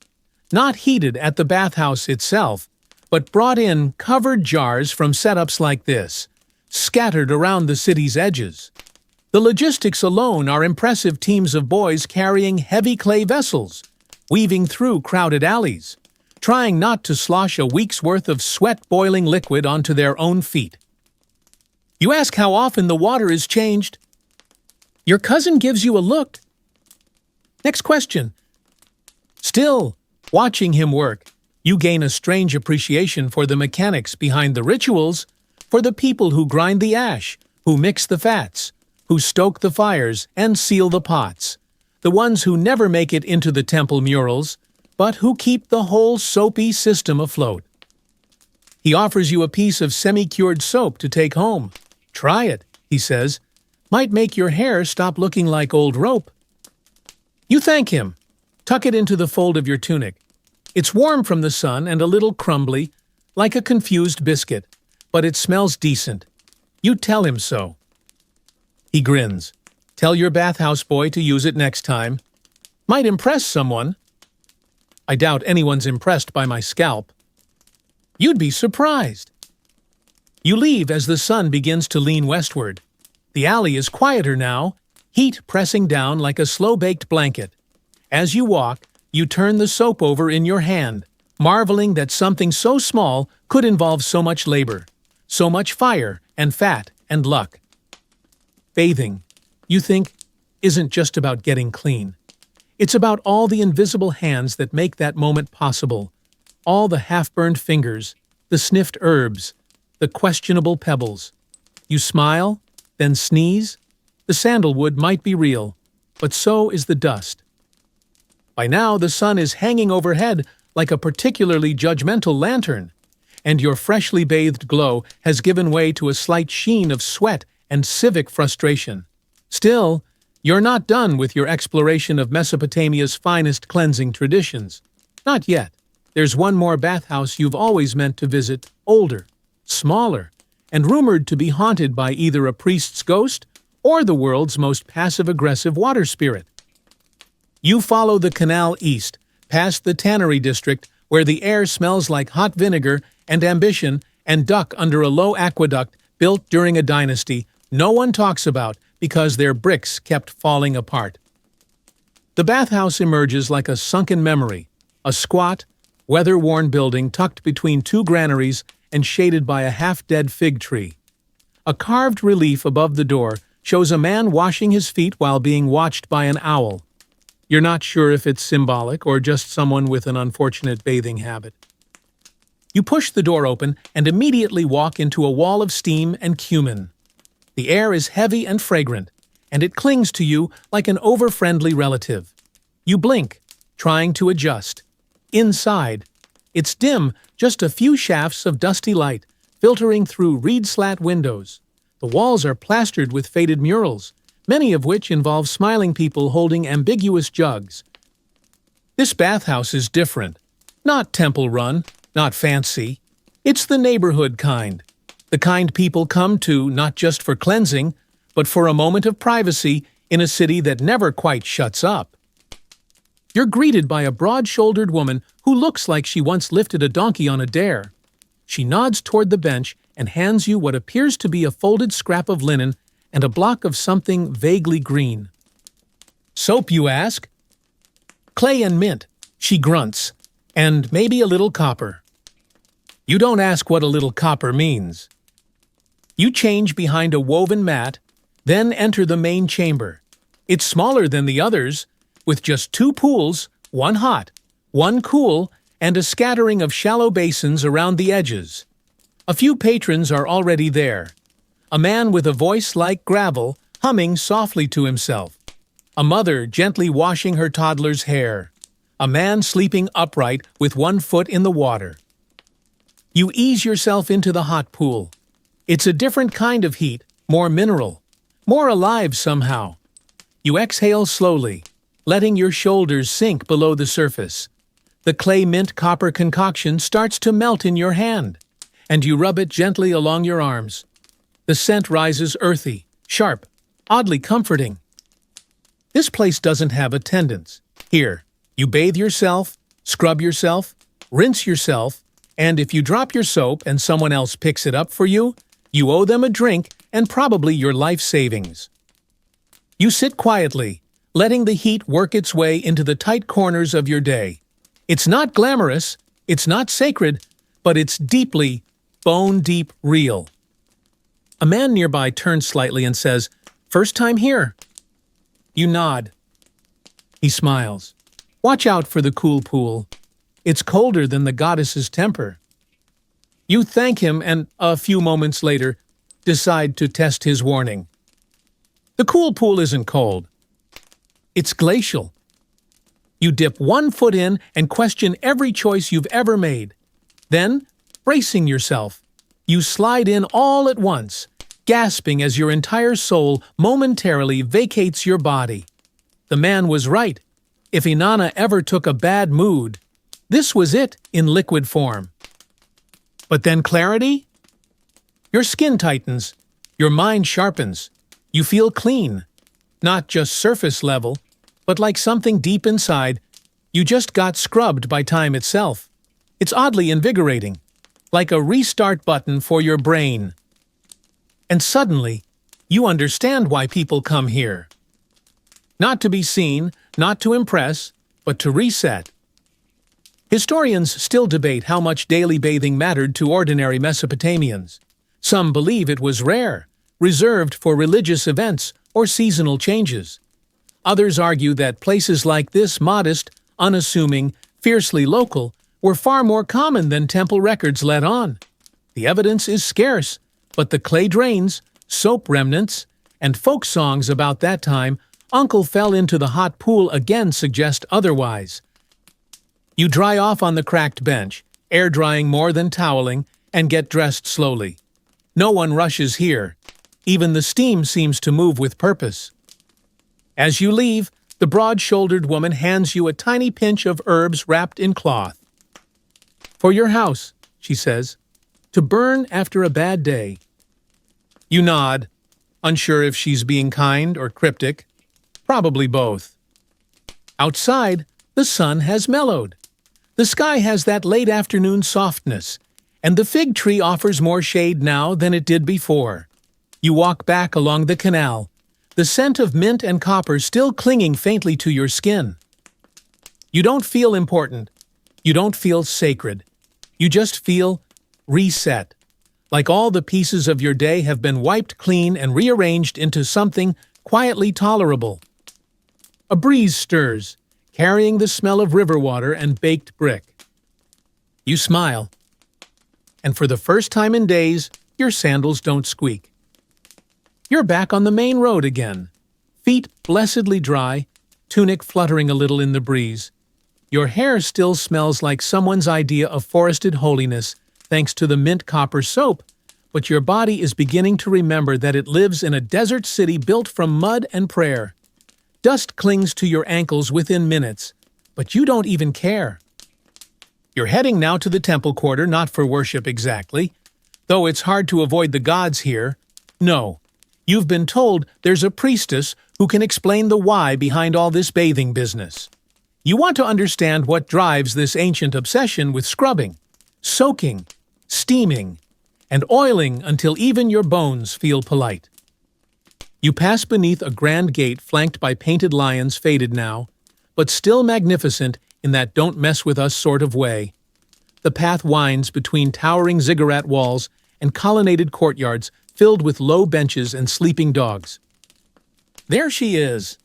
Not heated at the bathhouse itself, but brought in covered jars from setups like this, scattered around the city's edges. The logistics alone are impressive teams of boys carrying heavy clay vessels, weaving through crowded alleys, trying not to slosh a week's worth of sweat-boiling liquid onto their own feet. You ask how often the water is changed. Your cousin gives you a look. Next question. Still, watching him work, you gain a strange appreciation for the mechanics behind the rituals, for the people who grind the ash, who mix the fats, who stoke the fires and seal the pots, the ones who never make it into the temple murals, but who keep the whole soapy system afloat. He offers you a piece of semi-cured soap to take home. Try it, he says. Might make your hair stop looking like old rope. You thank him. Tuck it into the fold of your tunic. It's warm from the sun and a little crumbly, like a confused biscuit, but it smells decent. You tell him so. He grins. Tell your bathhouse boy to use it next time. Might impress someone. I doubt anyone's impressed by my scalp. You'd be surprised. You leave as the sun begins to lean westward. The alley is quieter now, heat pressing down like a slow-baked blanket. As you walk, you turn the soap over in your hand, marveling that something so small could involve so much labor, so much fire and fat and luck. Bathing, you think, isn't just about getting clean. It's about all the invisible hands that make that moment possible, all the half-burned fingers, the sniffed herbs, the questionable pebbles. You smile, then sneeze. The sandalwood might be real, but so is the dust. By now, the sun is hanging overhead like a particularly judgmental lantern, and your freshly bathed glow has given way to a slight sheen of sweat and civic frustration. Still, you're not done with your exploration of Mesopotamia's finest cleansing traditions. Not yet. There's one more bathhouse you've always meant to visit, older, smaller, and rumored to be haunted by either a priest's ghost or the world's most passive-aggressive water spirit. You follow the canal east, past the tannery district, where the air smells like hot vinegar and ambition, and duck under a low aqueduct built during a dynasty no one talks about because their bricks kept falling apart. The bathhouse emerges like a sunken memory, a squat, weather-worn building tucked between two granaries and shaded by a half-dead fig tree. A carved relief above the door shows a man washing his feet while being watched by an owl. You're not sure if it's symbolic or just someone with an unfortunate bathing habit. You push the door open and immediately walk into a wall of steam and cumin. The air is heavy and fragrant, and it clings to you like an over-friendly relative. You blink, trying to adjust. Inside, it's dim, just a few shafts of dusty light filtering through reed-slat windows. The walls are plastered with faded murals, many of which involve smiling people holding ambiguous jugs. This bathhouse is different. Not temple-run, not fancy. It's the neighborhood kind. The kind people come to not just for cleansing, but for a moment of privacy in a city that never quite shuts up. You're greeted by a broad-shouldered woman who looks like she once lifted a donkey on a dare. She nods toward the bench and hands you what appears to be a folded scrap of linen and a block of something vaguely green. Soap, you ask? Clay and mint, she grunts, and maybe a little copper. You don't ask what a little copper means. You change behind a woven mat, then enter the main chamber. It's smaller than the others, with just two pools, one hot, one cool, and a scattering of shallow basins around the edges. A few patrons are already there. A man with a voice like gravel, humming softly to himself. A mother gently washing her toddler's hair. A man sleeping upright with one foot in the water. You ease yourself into the hot pool. It's a different kind of heat, more mineral, more alive somehow. You exhale slowly, letting your shoulders sink below the surface. The clay mint copper concoction starts to melt in your hand, and you rub it gently along your arms. The scent rises earthy, sharp, oddly comforting. This place doesn't have attendants. Here, you bathe yourself, scrub yourself, rinse yourself, and if you drop your soap and someone else picks it up for you, you owe them a drink and probably your life savings. You sit quietly, letting the heat work its way into the tight corners of your day. It's not glamorous, it's not sacred, but it's deeply, bone-deep real. A man nearby turns slightly and says, "First time here?" You nod. He smiles. Watch out for the cool pool. It's colder than the goddess's temper. You thank him and, a few moments later, decide to test his warning. The cool pool isn't cold. It's glacial. You dip one foot in and question every choice you've ever made. Then, bracing yourself, you slide in all at once, gasping as your entire soul momentarily vacates your body. The man was right. If Inanna ever took a bad mood, this was it in liquid form. But then clarity? Your skin tightens, your mind sharpens, you feel clean. Not just surface level, but like something deep inside, you just got scrubbed by time itself. It's oddly invigorating, like a restart button for your brain. And suddenly, you understand why people come here. Not to be seen, not to impress, but to reset. Historians still debate how much daily bathing mattered to ordinary Mesopotamians. Some believe it was rare, reserved for religious events or seasonal changes. Others argue that places like this, modest, unassuming, fiercely local, were far more common than temple records let on. The evidence is scarce, but the clay drains, soap remnants, and folk songs about that time, "Uncle fell into the hot pool" again suggest otherwise. You dry off on the cracked bench, air drying more than toweling, and get dressed slowly. No one rushes here. Even the steam seems to move with purpose. As you leave, the broad-shouldered woman hands you a tiny pinch of herbs wrapped in cloth. "For your house," she says, "to burn after a bad day." You nod, unsure if she's being kind or cryptic. Probably both. Outside, the sun has mellowed. The sky has that late afternoon softness, and the fig tree offers more shade now than it did before. You walk back along the canal, the scent of mint and copper still clinging faintly to your skin. You don't feel important. You don't feel sacred. You just feel reset, like all the pieces of your day have been wiped clean and rearranged into something quietly tolerable. A breeze stirs, carrying the smell of river water and baked brick. You smile, and for the first time in days, your sandals don't squeak. You're back on the main road again, feet blessedly dry, tunic fluttering a little in the breeze. Your hair still smells like someone's idea of forested holiness, thanks to the mint copper soap, but your body is beginning to remember that it lives in a desert city built from mud and prayer. Dust clings to your ankles within minutes, but you don't even care. You're heading now to the temple quarter, not for worship exactly, though it's hard to avoid the gods here. No, you've been told there's a priestess who can explain the why behind all this bathing business. You want to understand what drives this ancient obsession with scrubbing, soaking, steaming, and oiling until even your bones feel polite. You pass beneath a grand gate flanked by painted lions, faded now, but still magnificent in that don't mess with us sort of way. The path winds between towering ziggurat walls and colonnaded courtyards filled with low benches and sleeping dogs. There she is,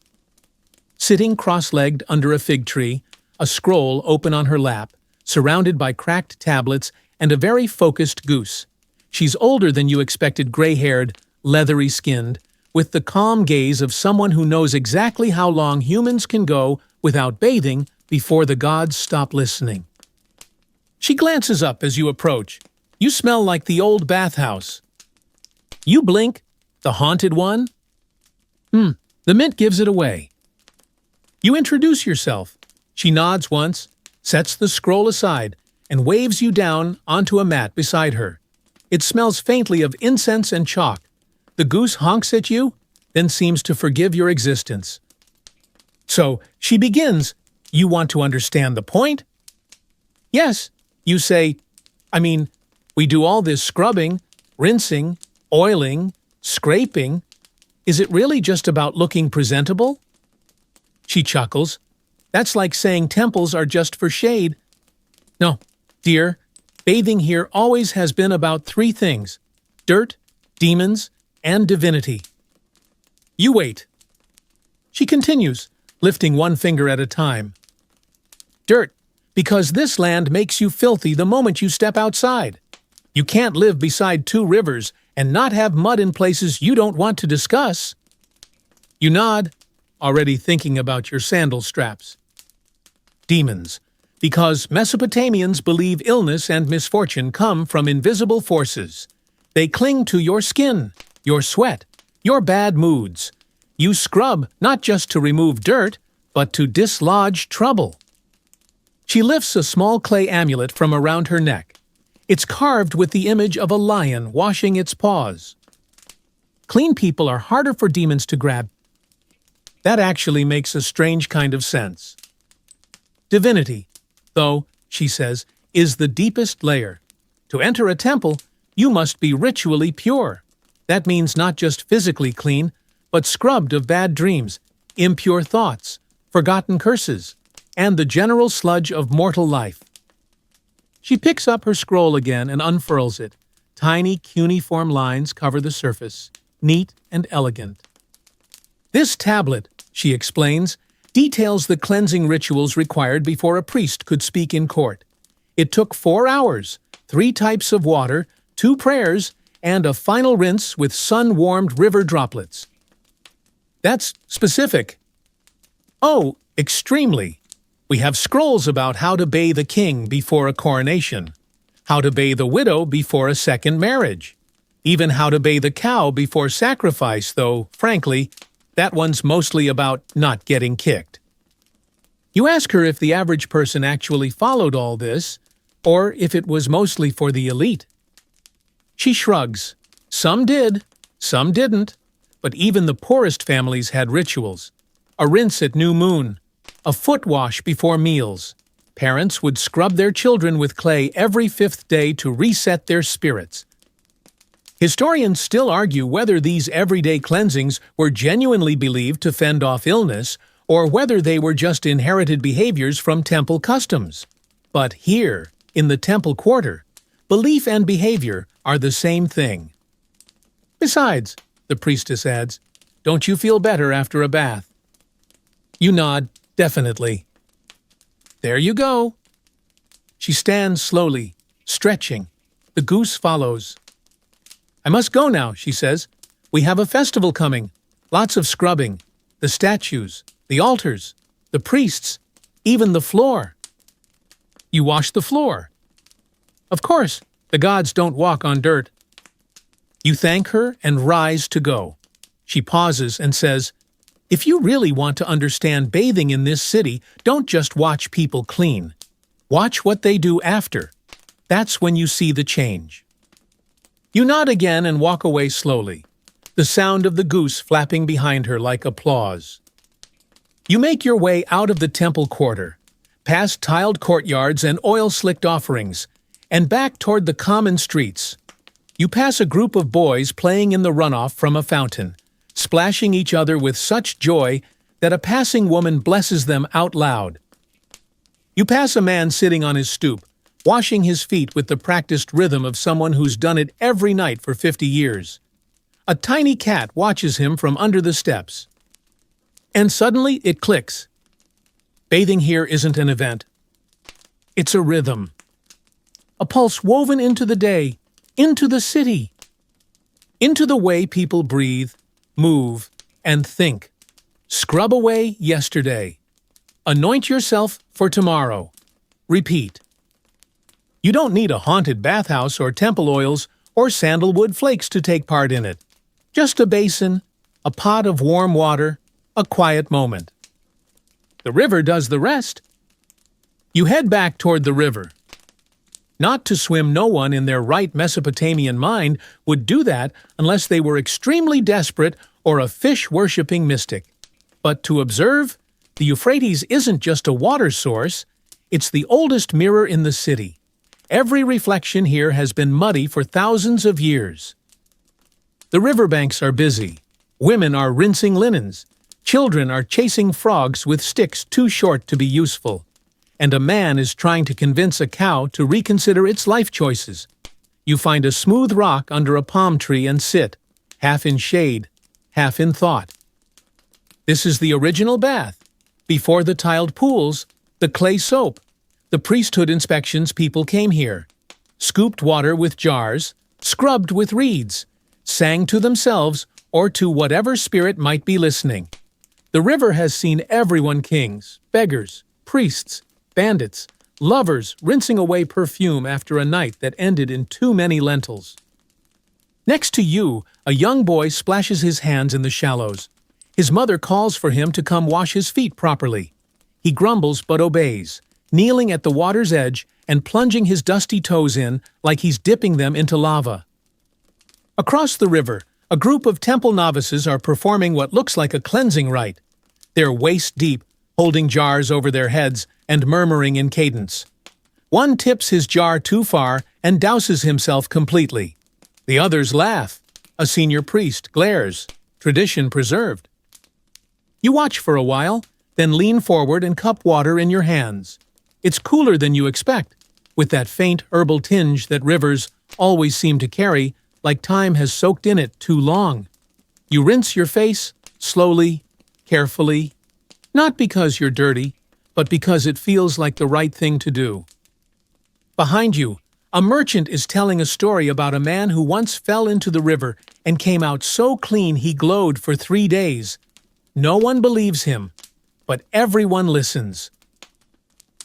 sitting cross-legged under a fig tree, a scroll open on her lap, surrounded by cracked tablets and a very focused goose. She's older than you expected, gray-haired, leathery-skinned, with the calm gaze of someone who knows exactly how long humans can go without bathing before the gods stop listening. She glances up as you approach. You smell like the old bathhouse. You blink. The haunted one? The mint gives it away. You introduce yourself. She nods once, sets the scroll aside, and waves you down onto a mat beside her. It smells faintly of incense and chalk. The goose honks at you, then seems to forgive your existence. So she begins. You want to understand the point? Yes, you say. We do all this scrubbing, rinsing, oiling, scraping. Is it really just about looking presentable? She chuckles. That's like saying temples are just for shade. No, dear, bathing here always has been about three things: dirt, demons, and divinity. You wait. She continues, lifting one finger at a time. Dirt, because this land makes you filthy the moment you step outside. You can't live beside two rivers and not have mud in places you don't want to discuss. You nod, already thinking about your sandal straps. Demons, because Mesopotamians believe illness and misfortune come from invisible forces. They cling to your skin, your sweat, your bad moods. You scrub not just to remove dirt, but to dislodge trouble. She lifts a small clay amulet from around her neck. It's carved with the image of a lion washing its paws. Clean people are harder for demons to grab. That actually makes a strange kind of sense. Divinity, though, she says, is the deepest layer. To enter a temple, you must be ritually pure. That means not just physically clean, but scrubbed of bad dreams, impure thoughts, forgotten curses, and the general sludge of mortal life. She picks up her scroll again and unfurls it. Tiny, cuneiform lines cover the surface, neat and elegant. This tablet, she explains, details the cleansing rituals required before a priest could speak in court. It took 4 hours, 3 types of water, 2 prayers, and a final rinse with sun-warmed river droplets. That's specific. Oh, extremely. We have scrolls about how to bathe a king before a coronation, how to bathe a widow before a second marriage, even how to bathe a cow before sacrifice, though, frankly, that one's mostly about not getting kicked. You ask her if the average person actually followed all this, or if it was mostly for the elite. She shrugs. Some did, some didn't, but even the poorest families had rituals. A rinse at new moon, a foot wash before meals. Parents would scrub their children with clay every fifth day to reset their spirits. Historians still argue whether these everyday cleansings were genuinely believed to fend off illness, or whether they were just inherited behaviors from temple customs. But here, in the temple quarter, belief and behavior are the same thing. Besides, the priestess adds, don't you feel better after a bath? You nod, definitely. There you go. She stands slowly, stretching. The goose follows. I must go now, she says. We have a festival coming. Lots of scrubbing. The statues, the altars, the priests, even the floor. You wash the floor. Of course, the gods don't walk on dirt. You thank her and rise to go. She pauses and says, if you really want to understand bathing in this city, don't just watch people clean. Watch what they do after. That's when you see the change. You nod again and walk away slowly, the sound of the goose flapping behind her like applause. You make your way out of the temple quarter, past tiled courtyards and oil-slicked offerings, and back toward the common streets. You pass a group of boys playing in the runoff from a fountain, splashing each other with such joy that a passing woman blesses them out loud. You pass a man sitting on his stoop, washing his feet with the practiced rhythm of someone who's done it every night for 50 years. A tiny cat watches him from under the steps. And suddenly it clicks. Bathing here isn't an event. It's a rhythm. A pulse woven into the day, into the city, into the way people breathe, move, and think. Scrub away yesterday. Anoint yourself for tomorrow. Repeat. You don't need a haunted bathhouse or temple oils or sandalwood flakes to take part in it. Just a basin, a pot of warm water, a quiet moment. The river does the rest. You head back toward the river. Not to swim, no one in their right Mesopotamian mind would do that unless they were extremely desperate or a fish-worshipping mystic. But to observe, the Euphrates isn't just a water source, it's the oldest mirror in the city. Every reflection here has been muddy for thousands of years. The riverbanks are busy. Women are rinsing linens. Children are chasing frogs with sticks too short to be useful. And a man is trying to convince a cow to reconsider its life choices. You find a smooth rock under a palm tree and sit, half in shade, half in thought. This is the original bath. Before the tiled pools, the clay soap. The priesthood inspections people came here. Scooped water with jars, scrubbed with reeds, sang to themselves or to whatever spirit might be listening. The river has seen everyone: kings, beggars, priests, bandits, lovers rinsing away perfume after a night that ended in too many lentils. Next to you, a young boy splashes his hands in the shallows. His mother calls for him to come wash his feet properly. He grumbles but obeys, kneeling at the water's edge and plunging his dusty toes in like he's dipping them into lava. Across the river, a group of temple novices are performing what looks like a cleansing rite. They're waist-deep, holding jars over their heads and murmuring in cadence. One tips his jar too far and douses himself completely. The others laugh. A senior priest glares. Tradition preserved. You watch for a while, then lean forward and cup water in your hands. It's cooler than you expect, with that faint herbal tinge that rivers always seem to carry, like time has soaked in it too long. You rinse your face, slowly, carefully, not because you're dirty, but because it feels like the right thing to do. Behind you, a merchant is telling a story about a man who once fell into the river and came out so clean he glowed for 3 days. No one believes him, but everyone listens.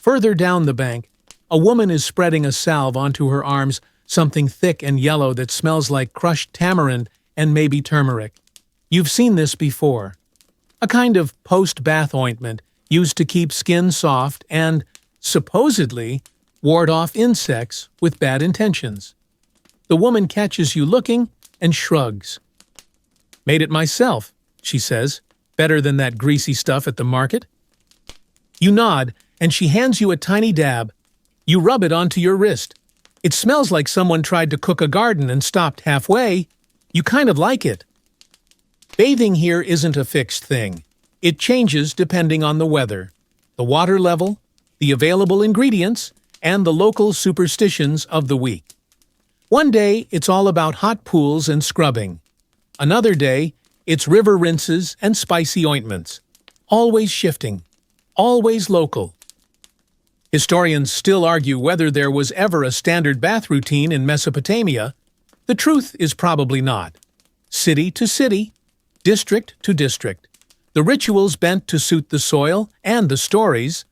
Further down the bank, A woman is spreading a salve onto her arms, something thick and yellow that smells like crushed tamarind and maybe turmeric. You've seen this before. A kind of post-bath ointment used to keep skin soft and, supposedly, ward off insects with bad intentions. The woman catches you looking and shrugs. "Made it myself," she says, "better than that greasy stuff at the market." You nod, and she hands you a tiny dab. You rub it onto your wrist. It smells like someone tried to cook a garden and stopped halfway. You kind of like it. Bathing here isn't a fixed thing. It changes depending on the weather, the water level, the available ingredients, and the local superstitions of the week. One day, it's all about hot pools and scrubbing. Another day, it's river rinses and spicy ointments. Always shifting. Always local. Historians still argue whether there was ever a standard bath routine in Mesopotamia. The truth is probably not. City to city, district to district, the rituals bent to suit the soil and the stories.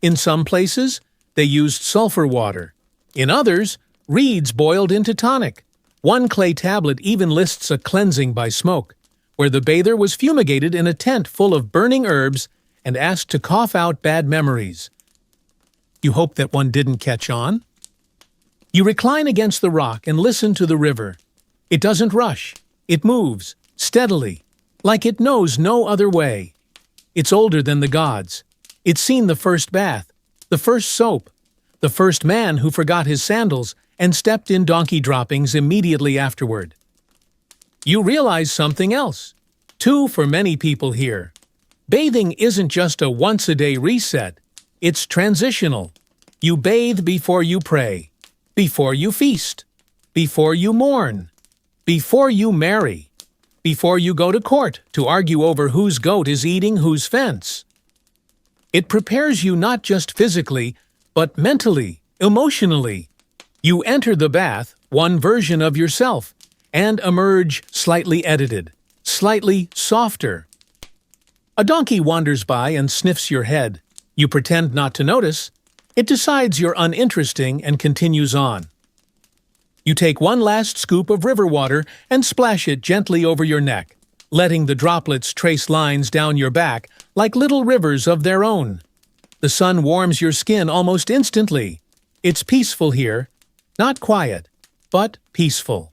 In some places, they used sulfur water. In others, reeds boiled into tonic. One clay tablet even lists a cleansing by smoke, where the bather was fumigated in a tent full of burning herbs and asked to cough out bad memories. You hope that one didn't catch on? You recline against the rock and listen to the river. It doesn't rush. It moves, steadily, like it knows no other way. It's older than the gods. It's seen the first bath, the first soap, the first man who forgot his sandals and stepped in donkey droppings immediately afterward. You realize something else, too, for many people here. Bathing isn't just a once-a-day reset. It's transitional. You bathe before you pray, before you feast, before you mourn, before you marry, before you go to court to argue over whose goat is eating whose fence. It prepares you not just physically, but mentally, emotionally. You enter the bath, one version of yourself, and emerge slightly edited, slightly softer. A donkey wanders by and sniffs your head. You pretend not to notice. It decides you're uninteresting and continues on. You take one last scoop of river water and splash it gently over your neck, letting the droplets trace lines down your back like little rivers of their own. The sun warms your skin almost instantly. It's peaceful here. Not quiet, but peaceful.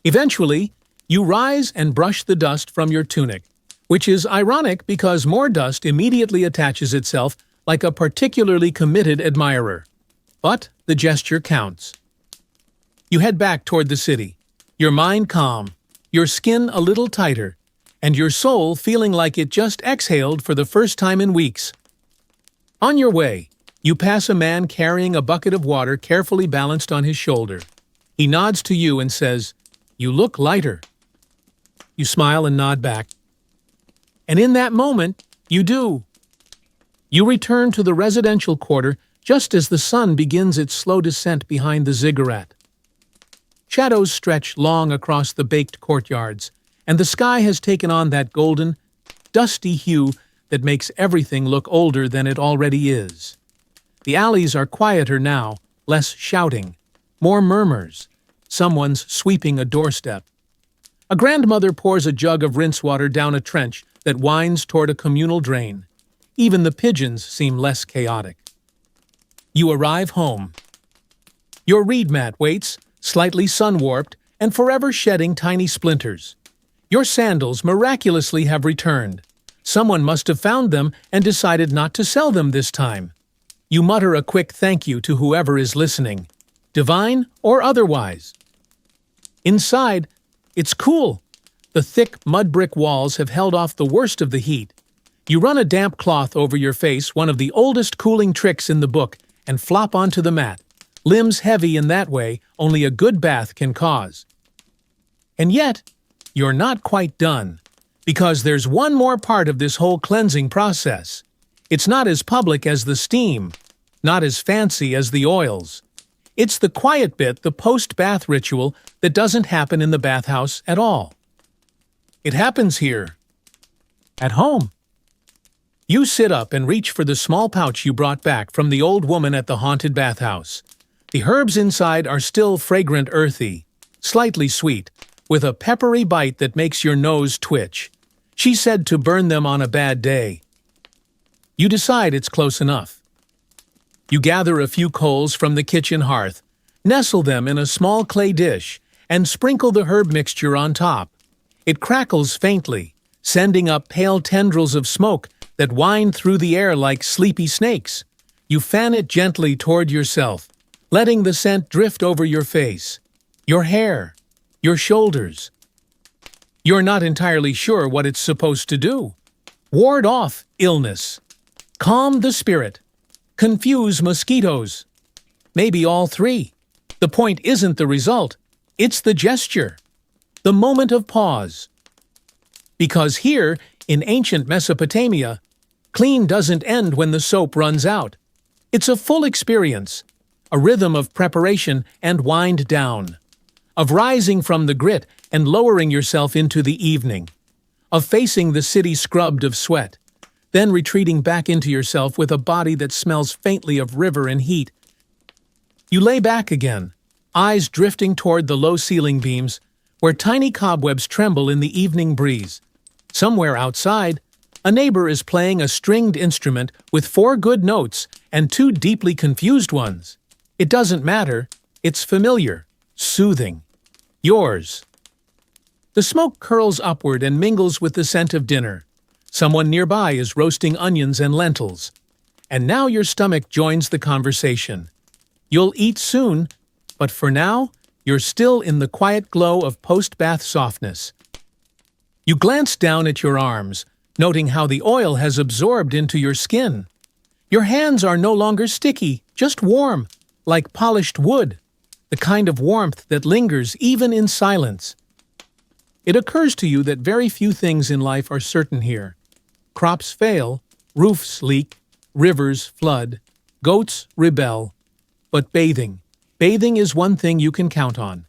Eventually, you rise and brush the dust from your tunic, which is ironic because more dust immediately attaches itself like a particularly committed admirer. But the gesture counts. You head back toward the city, your mind calm, your skin a little tighter, and your soul feeling like it just exhaled for the first time in weeks. On your way, you pass a man carrying a bucket of water carefully balanced on his shoulder. He nods to you and says, "You look lighter." You smile and nod back. And in that moment, you do. You return to the residential quarter just as the sun begins its slow descent behind the ziggurat. Shadows stretch long across the baked courtyards, and the sky has taken on that golden, dusty hue that makes everything look older than it already is. The alleys are quieter now, less shouting, more murmurs. Someone's sweeping a doorstep. A grandmother pours a jug of rinse water down a trench that winds toward a communal drain. Even the pigeons seem less chaotic. You arrive home. Your reed mat waits, slightly sun-warped and forever shedding tiny splinters. Your sandals miraculously have returned. Someone must have found them and decided not to sell them this time. You mutter a quick thank you to whoever is listening, divine or otherwise. Inside, it's cool. The thick mud brick walls have held off the worst of the heat. You run a damp cloth over your face, one of the oldest cooling tricks in the book, and flop onto the mat. Limbs heavy in that way only a good bath can cause. And yet, you're not quite done, because there's one more part of this whole cleansing process. It's not as public as the steam, not as fancy as the oils. It's the quiet bit, the post-bath ritual that doesn't happen in the bathhouse at all. It happens here, at home. You sit up and reach for the small pouch you brought back from the old woman at the haunted bathhouse. The herbs inside are still fragrant, earthy, slightly sweet, with a peppery bite that makes your nose twitch. She said to burn them on a bad day. You decide it's close enough. You gather a few coals from the kitchen hearth, nestle them in a small clay dish, and sprinkle the herb mixture on top. It crackles faintly, sending up pale tendrils of smoke that wind through the air like sleepy snakes. You fan it gently toward yourself, letting the scent drift over your face, your hair, your shoulders. You're not entirely sure what it's supposed to do. Ward off illness. Calm the spirit. Confuse mosquitoes. Maybe all three. The point isn't the result. It's the gesture. The moment of pause. Because here, in ancient Mesopotamia, clean doesn't end when the soap runs out. It's a full experience, a rhythm of preparation and wind down, of rising from the grit and lowering yourself into the evening, of facing the city scrubbed of sweat, then retreating back into yourself with a body that smells faintly of river and heat. You lay back again, eyes drifting toward the low ceiling beams, where tiny cobwebs tremble in the evening breeze. Somewhere outside, a neighbor is playing a stringed instrument with 4 good notes and 2 deeply confused ones. It doesn't matter. It's familiar, soothing. Yours. The smoke curls upward and mingles with the scent of dinner. Someone nearby is roasting onions and lentils. And now your stomach joins the conversation. You'll eat soon, but for now, you're still in the quiet glow of post-bath softness. You glance down at your arms, noting how the oil has absorbed into your skin. Your hands are no longer sticky, just warm, like polished wood, the kind of warmth that lingers even in silence. It occurs to you that very few things in life are certain here. Crops fail, roofs leak, rivers flood, goats rebel. But bathing is one thing you can count on.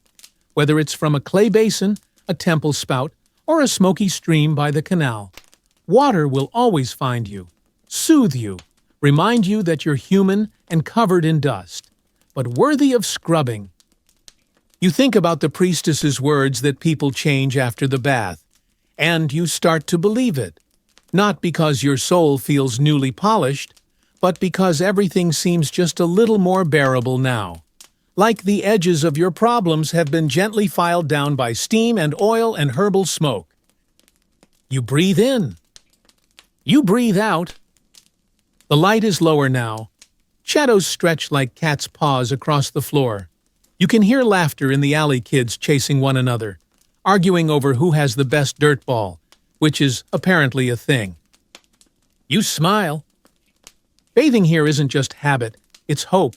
Whether it's from a clay basin, a temple spout, or a smoky stream by the canal, water will always find you, soothe you, remind you that you're human and covered in dust, but worthy of scrubbing. You think about the priestess's words that people change after the bath, and you start to believe it, not because your soul feels newly polished, but because everything seems just a little more bearable now. Like the edges of your problems have been gently filed down by steam and oil and herbal smoke. You breathe in. You breathe out. The light is lower now. Shadows stretch like cats' paws across the floor. You can hear laughter in the alley, kids chasing one another, arguing over who has the best dirt ball, which is apparently a thing. You smile. Bathing here isn't just habit, it's hope.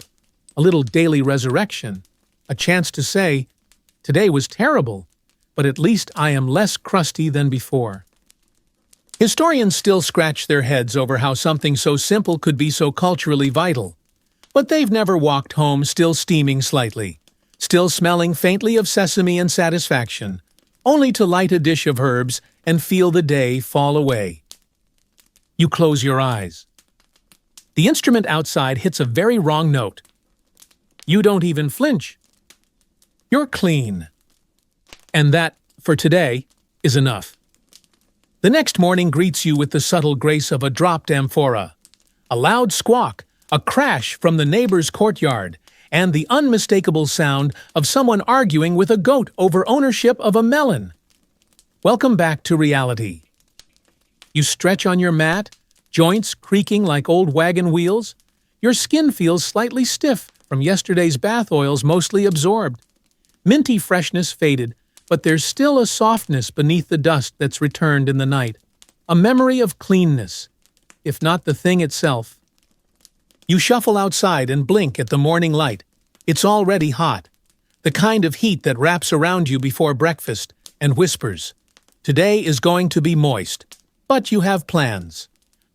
A little daily resurrection, a chance to say, today was terrible, but at least I am less crusty than before. Historians still scratch their heads over how something so simple could be so culturally vital. But they've never walked home still steaming slightly, still smelling faintly of sesame and satisfaction, only to light a dish of herbs and feel the day fall away. You close your eyes. The instrument outside hits a very wrong note. You don't even flinch. You're clean. And that, for today, is enough. The next morning greets you with the subtle grace of a dropped amphora, a loud squawk, a crash from the neighbor's courtyard, and the unmistakable sound of someone arguing with a goat over ownership of a melon. Welcome back to reality. You stretch on your mat, joints creaking like old wagon wheels. Your skin feels slightly stiff from yesterday's bath oils mostly absorbed. Minty freshness faded, but there's still a softness beneath the dust that's returned in the night. A memory of cleanness, if not the thing itself. You shuffle outside and blink at the morning light. It's already hot. The kind of heat that wraps around you before breakfast and whispers, today is going to be moist. But you have plans.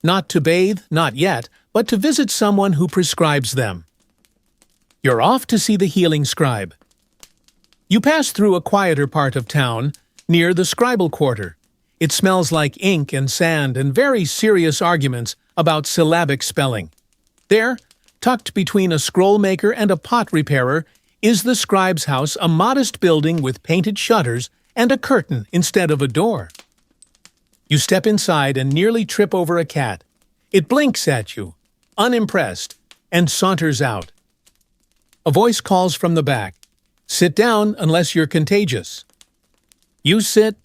Not to bathe, not yet, but to visit someone who prescribes them. You're off to see the healing scribe. You pass through a quieter part of town, near the scribal quarter. It smells like ink and sand and very serious arguments about syllabic spelling. There, tucked between a scroll maker and a pot repairer, is the scribe's house, a modest building with painted shutters and a curtain instead of a door. You step inside and nearly trip over a cat. It blinks at you, unimpressed, and saunters out. A voice calls from the back, "Sit down unless you're contagious." You sit.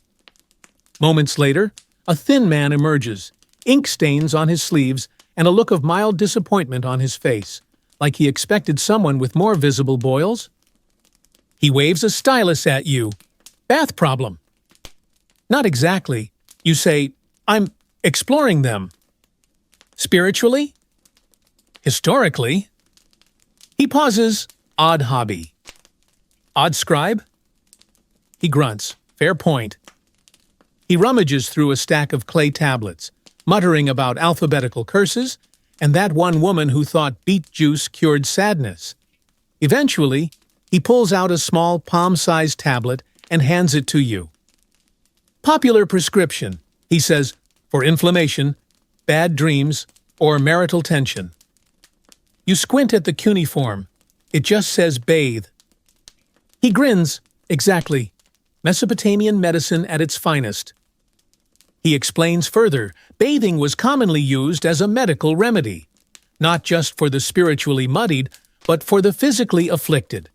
Moments later, a thin man emerges, ink stains on his sleeves and a look of mild disappointment on his face, like he expected someone with more visible boils. He waves a stylus at you. "Bath problem." "Not exactly." You say, "I'm exploring them." "Spiritually?" "Historically." He pauses. "Odd hobby." "Odd scribe?" He grunts. "Fair point." He rummages through a stack of clay tablets, muttering about alphabetical curses and that one woman who thought beet juice cured sadness. Eventually, he pulls out a small palm-sized tablet and hands it to you. "Popular prescription," he says, "for inflammation, bad dreams, or marital tension." You squint at the cuneiform. It just says bathe. He grins. "Exactly. Mesopotamian medicine at its finest." He explains further, bathing was commonly used as a medical remedy, not just for the spiritually muddied, but for the physically afflicted.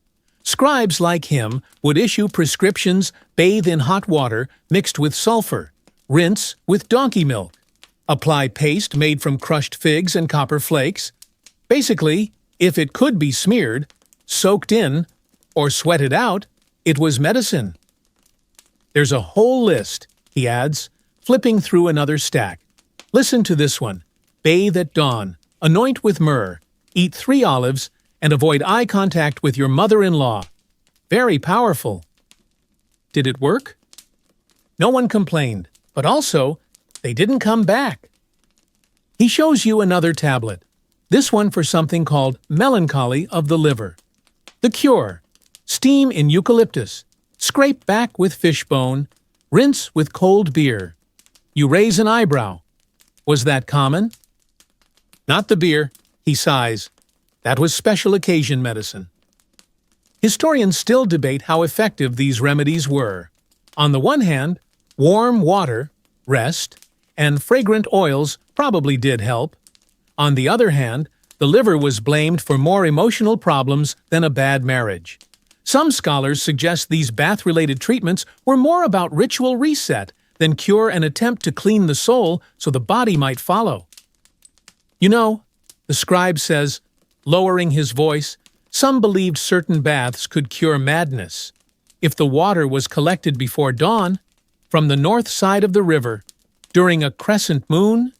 Scribes like him would issue prescriptions: bathe in hot water mixed with sulfur, rinse with donkey milk, apply paste made from crushed figs and copper flakes. Basically, if it could be smeared, soaked in, or sweated out, it was medicine. "There's a whole list," he adds, flipping through another stack. "Listen to this one. Bathe at dawn, anoint with myrrh, eat 3 olives, and avoid eye contact with your mother-in-law." Very powerful. Did it work? No one complained, but also, they didn't come back. He shows you another tablet, this one for something called melancholy of the liver. The cure: steam in eucalyptus, scrape back with fishbone, rinse with cold beer. You raise an eyebrow. Was that common? "Not the beer," he sighs. "That was special occasion medicine." Historians still debate how effective these remedies were. On the one hand, warm water, rest, and fragrant oils probably did help. On the other hand, the liver was blamed for more emotional problems than a bad marriage. Some scholars suggest these bath-related treatments were more about ritual reset than cure an attempt to clean the soul so the body might follow. "You know," the scribe says, lowering his voice, "some believed certain baths could cure madness. If the water was collected before dawn, from the north side of the river, during a crescent moon."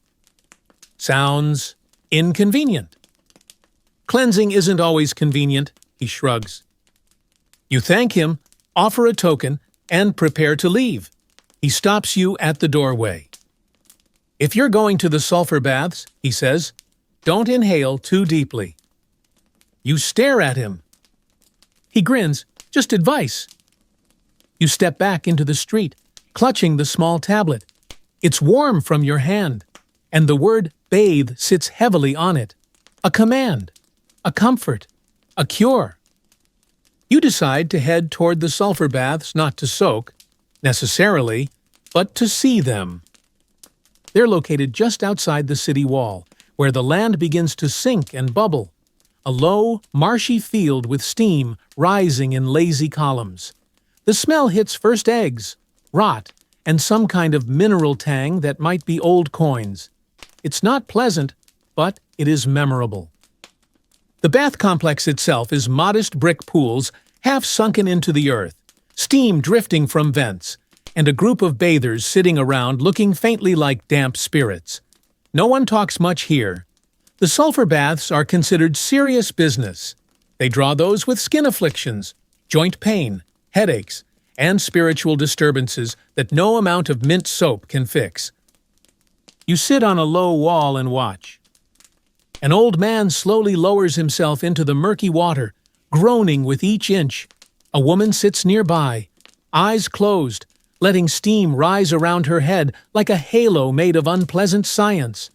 Sounds inconvenient. "Cleansing isn't always convenient," he shrugs. You thank him, offer a token, and prepare to leave. He stops you at the doorway. "If you're going to the sulfur baths," he says, "don't inhale too deeply." You stare at him. He grins. "Just advice." You step back into the street, clutching the small tablet. It's warm from your hand, and the word bathe sits heavily on it. A command, a comfort, a cure. You decide to head toward the sulfur baths, not to soak, necessarily, but to see them. They're located just outside the city wall, where the land begins to sink and bubble. A low, marshy field with steam rising in lazy columns. The smell hits first eggs, rot, and some kind of mineral tang that might be old coins. It's not pleasant, but it is memorable. The bath complex itself is modest brick pools half sunken into the earth, steam drifting from vents, and a group of bathers sitting around looking faintly like damp spirits. No one talks much here. The sulfur baths are considered serious business. They draw those with skin afflictions, joint pain, headaches, and spiritual disturbances that no amount of mint soap can fix. You sit on a low wall and watch. An old man slowly lowers himself into the murky water, groaning with each inch. A woman sits nearby, eyes closed, letting steam rise around her head like a halo made of unpleasant science.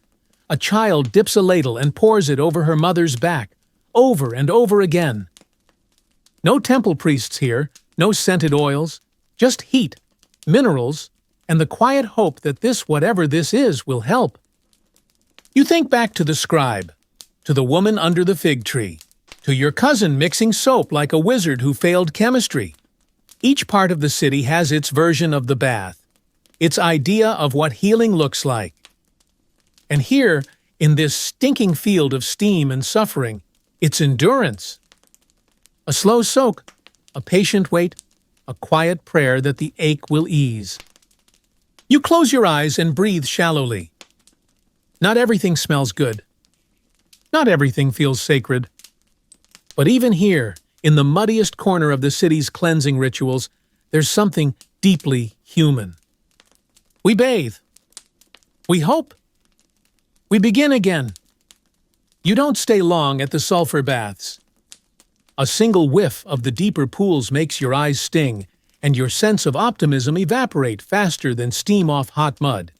A child dips a ladle and pours it over her mother's back, over and over again. No temple priests here, no scented oils, just heat, minerals, and the quiet hope that this whatever this is will help. You think back to the scribe, to the woman under the fig tree, to your cousin mixing soap like a wizard who failed chemistry. Each part of the city has its version of the bath, its idea of what healing looks like. And here, in this stinking field of steam and suffering, it's endurance. A slow soak, a patient wait, a quiet prayer that the ache will ease. You close your eyes and breathe shallowly. Not everything smells good. Not everything feels sacred. But even here, in the muddiest corner of the city's cleansing rituals, there's something deeply human. We bathe. We hope. We begin again. You don't stay long at the sulfur baths. A single whiff of the deeper pools makes your eyes sting, and your sense of optimism evaporate faster than steam off hot mud.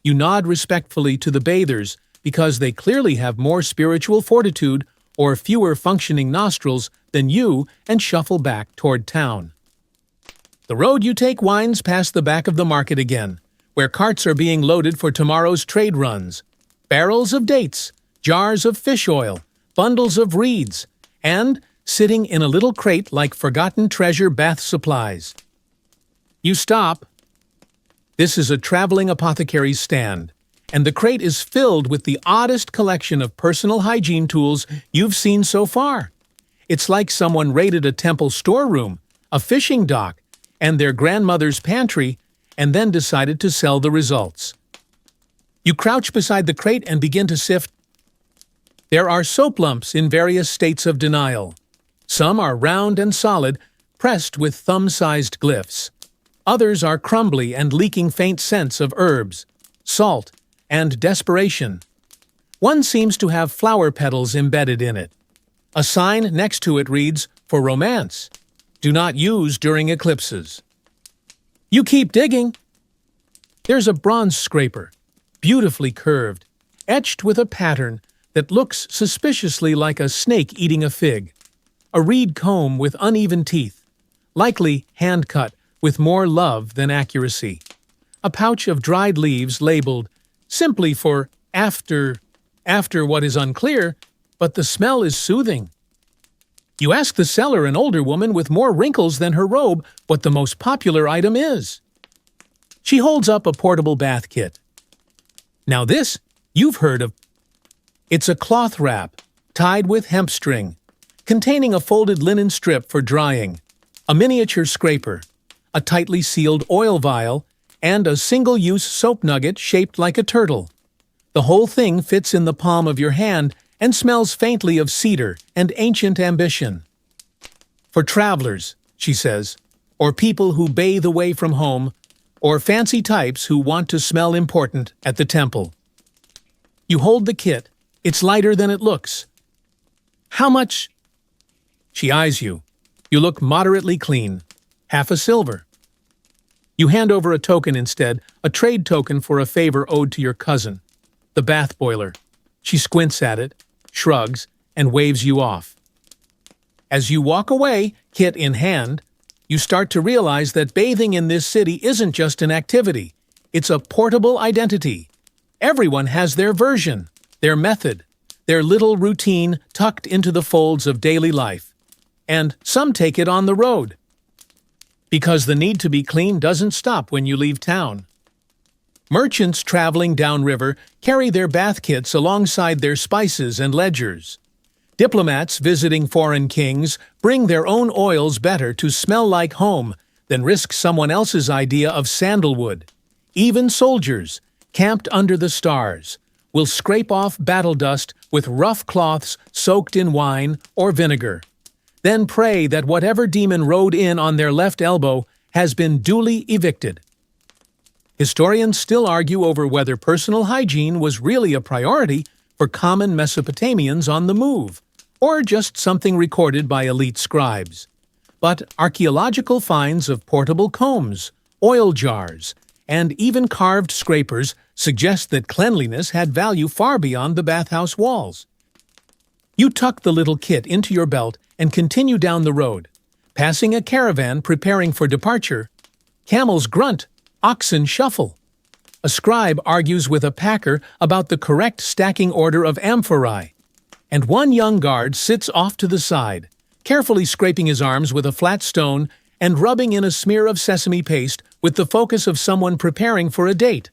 You nod respectfully to the bathers because they clearly have more spiritual fortitude or fewer functioning nostrils than you and shuffle back toward town. The road you take winds past the back of the market again, where carts are being loaded for tomorrow's trade runs. Barrels of dates, jars of fish oil, bundles of reeds, and, sitting in a little crate like forgotten treasure bath supplies. You stop. This is a traveling apothecary's stand, and the crate is filled with the oddest collection of personal hygiene tools you've seen so far. It's like someone raided a temple storeroom, a fishing dock, and their grandmother's pantry, and then decided to sell the results. You crouch beside the crate and begin to sift. There are soap lumps in various states of denial. Some are round and solid, pressed with thumb-sized glyphs. Others are crumbly and leaking faint scents of herbs, salt, and desperation. One seems to have flower petals embedded in it. A sign next to it reads, "For romance. Do not use during eclipses." You keep digging. There's a bronze scraper, beautifully curved, etched with a pattern that looks suspiciously like a snake eating a fig. A reed comb with uneven teeth, likely hand-cut with more love than accuracy. A pouch of dried leaves labeled simply for after what is unclear, but the smell is soothing. You ask the seller, an older woman with more wrinkles than her robe, what the most popular item is. She holds up a portable bath kit. Now this, you've heard of. It's a cloth wrap, tied with hemp string, containing a folded linen strip for drying, a miniature scraper, a tightly sealed oil vial, and a single-use soap nugget shaped like a turtle. The whole thing fits in the palm of your hand and smells faintly of cedar and ancient ambition. For travelers, she says, or people who bathe away from home, or fancy types who want to smell important at the temple. You hold the kit. It's lighter than it looks. How much? She eyes you. You look moderately clean. Half a silver. You hand over a token instead, a trade token for a favor owed to your cousin, the bath boiler. She squints at it, shrugs, and waves you off. As you walk away, kit in hand, you start to realize that bathing in this city isn't just an activity. It's a portable identity. Everyone has their version, their method, their little routine tucked into the folds of daily life. And some take it on the road. Because the need to be clean doesn't stop when you leave town. Merchants traveling downriver carry their bath kits alongside their spices and ledgers. Diplomats visiting foreign kings bring their own oils better to smell like home than risk someone else's idea of sandalwood. Even soldiers, camped under the stars, will scrape off battle dust with rough cloths soaked in wine or vinegar. Then pray that whatever demon rode in on their left elbow has been duly evicted. Historians still argue over whether personal hygiene was really a priority for common Mesopotamians on the move, or just something recorded by elite scribes. But archaeological finds of portable combs, oil jars, and even carved scrapers suggests that cleanliness had value far beyond the bathhouse walls. You tuck the little kit into your belt and continue down the road, passing a caravan preparing for departure. Camels grunt, oxen shuffle. A scribe argues with a packer about the correct stacking order of amphorae, and one young guard sits off to the side, carefully scraping his arms with a flat stone and rubbing in a smear of sesame paste with the focus of someone preparing for a date,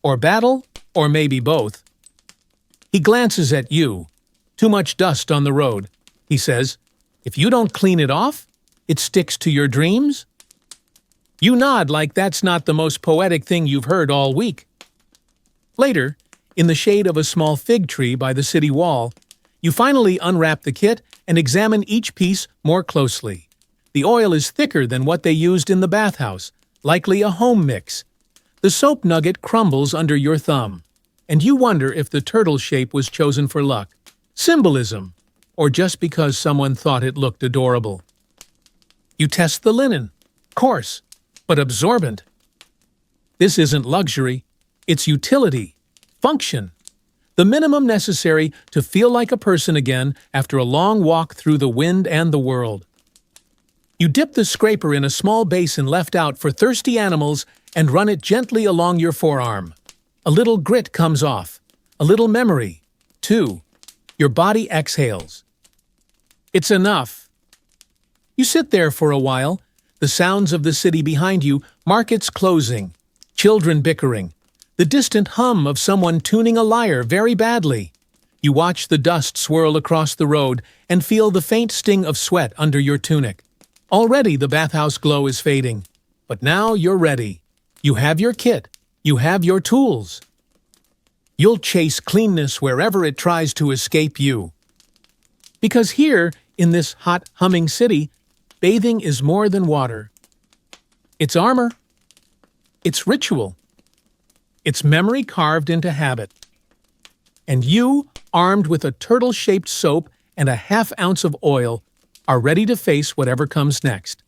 or battle, or maybe both. He glances at you. Too much dust on the road, he says. If you don't clean it off, it sticks to your dreams? You nod like that's not the most poetic thing you've heard all week. Later, in the shade of a small fig tree by the city wall, you finally unwrap the kit and examine each piece more closely. The oil is thicker than what they used in the bathhouse, likely a home mix. The soap nugget crumbles under your thumb, and you wonder if the turtle shape was chosen for luck, symbolism, or just because someone thought it looked adorable. You test the linen, coarse, but absorbent. This isn't luxury, it's utility, function, the minimum necessary to feel like a person again after a long walk through the wind and the world. You dip the scraper in a small basin left out for thirsty animals and run it gently along your forearm. A little grit comes off, a little memory, too. Your body exhales. It's enough. You sit there for a while, the sounds of the city behind you, markets closing, children bickering, the distant hum of someone tuning a lyre very badly. You watch the dust swirl across the road and feel the faint sting of sweat under your tunic. Already the bathhouse glow is fading, but now you're ready. You have your kit. You have your tools. You'll chase cleanness wherever it tries to escape you. Because here, in this hot, humming city, bathing is more than water. It's armor. It's ritual. It's memory carved into habit. And you, armed with a turtle-shaped soap and a half-ounce of oil, are ready to face whatever comes next.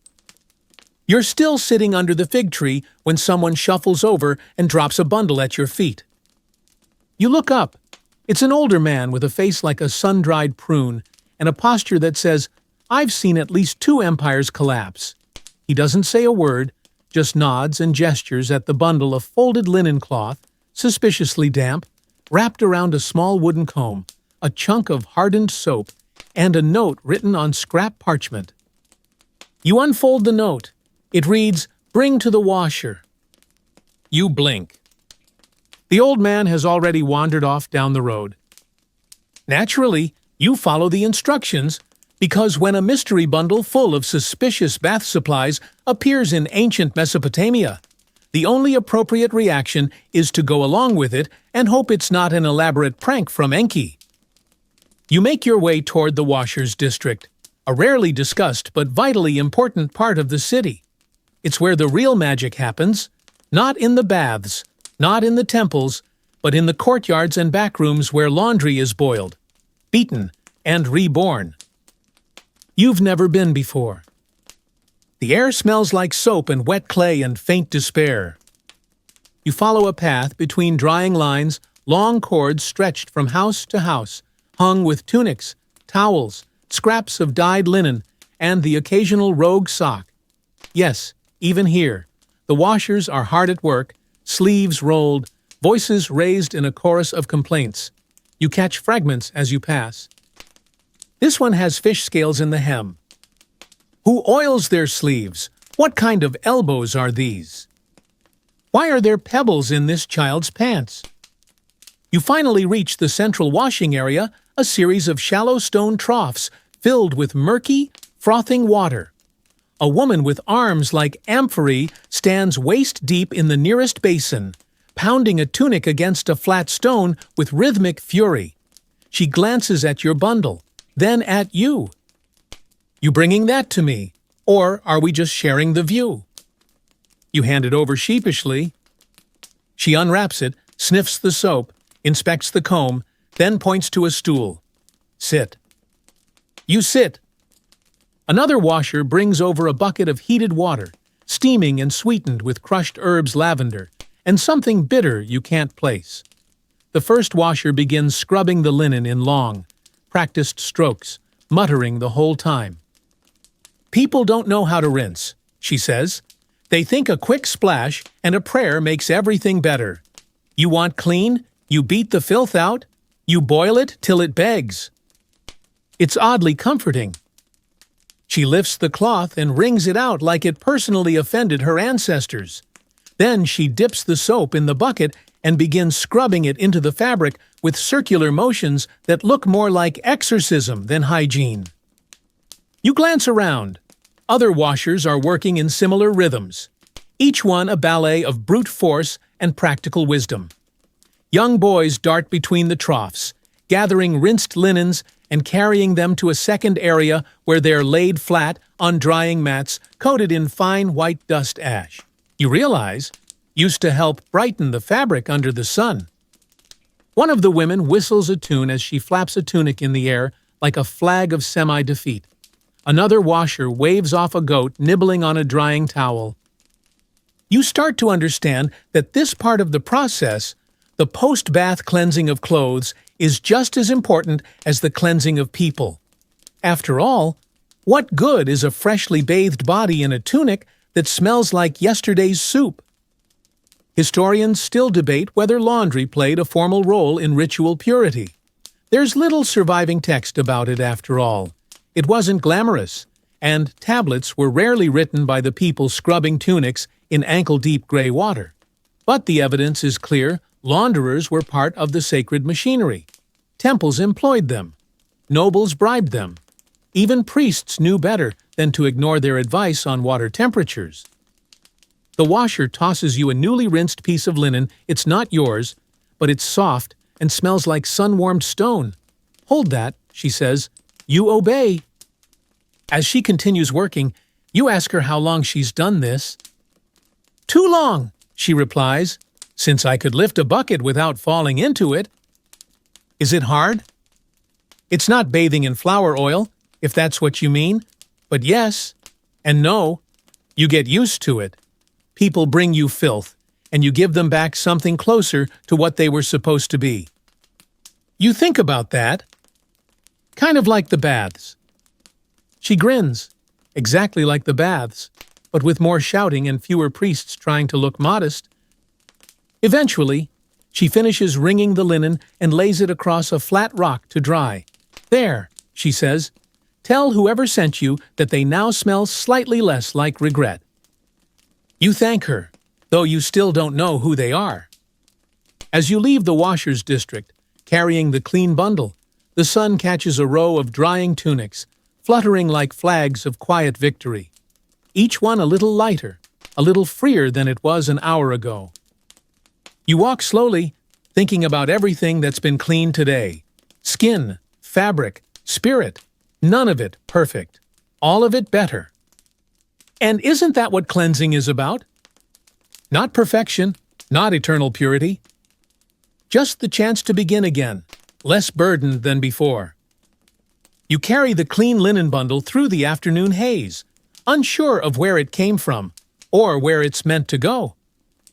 You're still sitting under the fig tree when someone shuffles over and drops a bundle at your feet. You look up. It's an older man with a face like a sun-dried prune and a posture that says, "I've seen at least 2 empires collapse." He doesn't say a word, just nods and gestures at the bundle of folded linen cloth, suspiciously damp, wrapped around a small wooden comb, a chunk of hardened soap, and a note written on scrap parchment. You unfold the note. It reads, "Bring to the washer." You blink. The old man has already wandered off down the road. Naturally, you follow the instructions, because when a mystery bundle full of suspicious bath supplies appears in ancient Mesopotamia, the only appropriate reaction is to go along with it and hope it's not an elaborate prank from Enki. You make your way toward the washers district, a rarely discussed but vitally important part of the city. It's where the real magic happens, not in the baths, not in the temples, but in the courtyards and backrooms where laundry is boiled, beaten, and reborn. You've never been before. The air smells like soap and wet clay and faint despair. You follow a path between drying lines, long cords stretched from house to house, hung with tunics, towels, scraps of dyed linen, and the occasional rogue sock. Yes, even here, the washers are hard at work, sleeves rolled, voices raised in a chorus of complaints. You catch fragments as you pass. This one has fish scales in the hem. Who oils their sleeves? What kind of elbows are these? Why are there pebbles in this child's pants? You finally reach the central washing area, a series of shallow stone troughs filled with murky, frothing water. A woman with arms like amphorae stands waist-deep in the nearest basin, pounding a tunic against a flat stone with rhythmic fury. She glances at your bundle, then at you. You bringing that to me, or are we just sharing the view? You hand it over sheepishly. She unwraps it, sniffs the soap, inspects the comb, then points to a stool. Sit. You sit. Another washer brings over a bucket of heated water, steaming and sweetened with crushed herbs lavender, and something bitter you can't place. The first washer begins scrubbing the linen in long, practiced strokes, muttering the whole time. "People don't know how to rinse," she says. "They think a quick splash and a prayer makes everything better. You want clean? You beat the filth out? You boil it till it begs." It's oddly comforting. She lifts the cloth and wrings it out like it personally offended her ancestors. Then she dips the soap in the bucket and begins scrubbing it into the fabric with circular motions that look more like exorcism than hygiene. You glance around. Other washers are working in similar rhythms, each one a ballet of brute force and practical wisdom. Young boys dart between the troughs, gathering rinsed linens and carrying them to a second area where they're laid flat on drying mats coated in fine white dust ash. You realize, used to help brighten the fabric under the sun. One of the women whistles a tune as she flaps a tunic in the air like a flag of semi-defeat. Another washer waves off a goat nibbling on a drying towel. You start to understand that this part of the process, the post-bath cleansing of clothes, is just as important as the cleansing of people. After all, what good is a freshly bathed body in a tunic that smells like yesterday's soup? Historians still debate whether laundry played a formal role in ritual purity. There's little surviving text about it after all. It wasn't glamorous, and tablets were rarely written by the people scrubbing tunics in ankle-deep gray water. But the evidence is clear: launderers were part of the sacred machinery. Temples employed them. Nobles bribed them. Even priests knew better than to ignore their advice on water temperatures. The washer tosses you a newly rinsed piece of linen. It's not yours, but it's soft and smells like sun-warmed stone. "Hold that," she says. "You obey." As she continues working, you ask her how long she's done this. "Too long," she replies, "since I could lift a bucket without falling into it." Is it hard? It's not bathing in flower oil, if that's what you mean, but yes and no. You get used to it. People bring you filth, and you give them back something closer to what they were supposed to be. You think about that. Kind of like the baths. She grins, exactly like the baths, but with more shouting and fewer priests trying to look modest. Eventually, she finishes wringing the linen and lays it across a flat rock to dry. "There," she says. "Tell whoever sent you that they now smell slightly less like regret." You thank her, though you still don't know who they are. As you leave the washer's district, carrying the clean bundle, the sun catches a row of drying tunics, fluttering like flags of quiet victory. Each one a little lighter, a little freer than it was an hour ago. You walk slowly, thinking about everything that's been cleaned today. Skin, fabric, spirit, none of it perfect. All of it better. And isn't that what cleansing is about? Not perfection, not eternal purity. Just the chance to begin again, less burdened than before. You carry the clean linen bundle through the afternoon haze, unsure of where it came from, or where it's meant to go.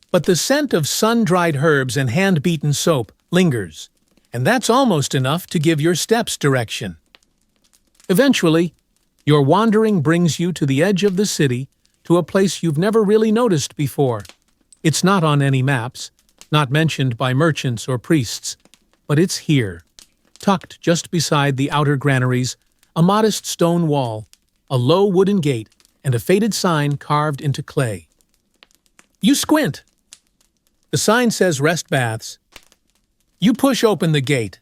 But the scent of sun-dried herbs and hand-beaten soap lingers, and that's almost enough to give your steps direction. Eventually, your wandering brings you to the edge of the city, to a place you've never really noticed before. It's not on any maps, not mentioned by merchants or priests, but it's here, tucked just beside the outer granaries, a modest stone wall, a low wooden gate, and a faded sign carved into clay. You squint. The sign says rest baths. You push open the gate.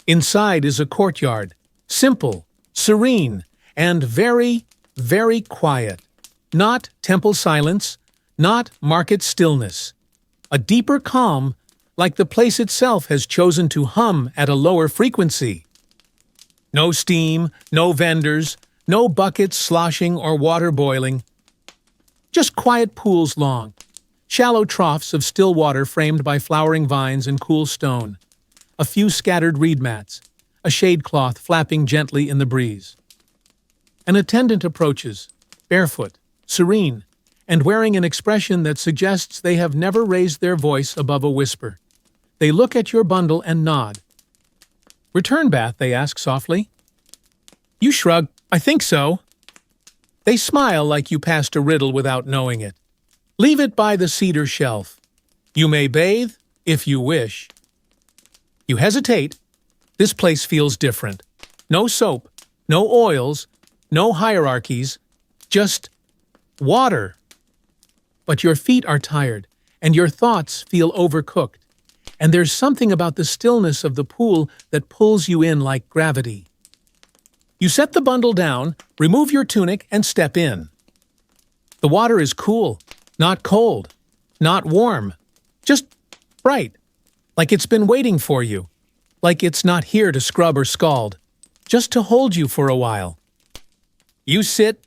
Inside is a courtyard, simple, serene, and very, very quiet. Not temple silence, not market stillness. A deeper calm, like the place itself has chosen to hum at a lower frequency. No steam, no vendors, no buckets sloshing or water boiling. Just quiet pools long, shallow troughs of still water framed by flowering vines and cool stone. A few scattered reed mats, a shade cloth flapping gently in the breeze. An attendant approaches, barefoot, serene, and wearing an expression that suggests they have never raised their voice above a whisper. They look at your bundle and nod. "Return bath?" they ask softly. You shrug. "I think so." They smile like you passed a riddle without knowing it. Leave it by the cedar shelf. You may bathe, if you wish. You hesitate. This place feels different. No soap, no oils, no hierarchies, just water. But your feet are tired, and your thoughts feel overcooked. And there's something about the stillness of the pool that pulls you in like gravity. You set the bundle down, remove your tunic, and step in. The water is cool, not cold, not warm, just bright, like it's been waiting for you, like it's not here to scrub or scald, just to hold you for a while. You sit.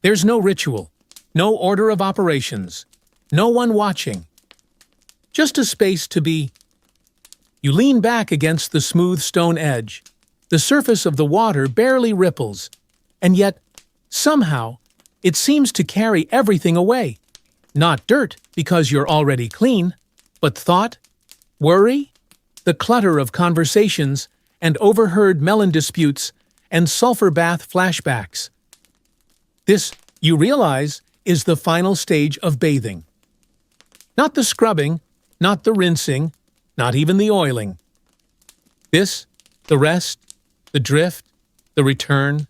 There's no ritual, no order of operations, no one watching. Just a space to be. You lean back against the smooth stone edge. The surface of the water barely ripples, and yet, somehow, it seems to carry everything away. Not dirt, because you're already clean, but thought, worry, the clutter of conversations, and overheard melon disputes, and sulfur bath flashbacks. This, you realize, is the final stage of bathing. Not the scrubbing, not the rinsing, not even the oiling. This, the rest, the drift, the return.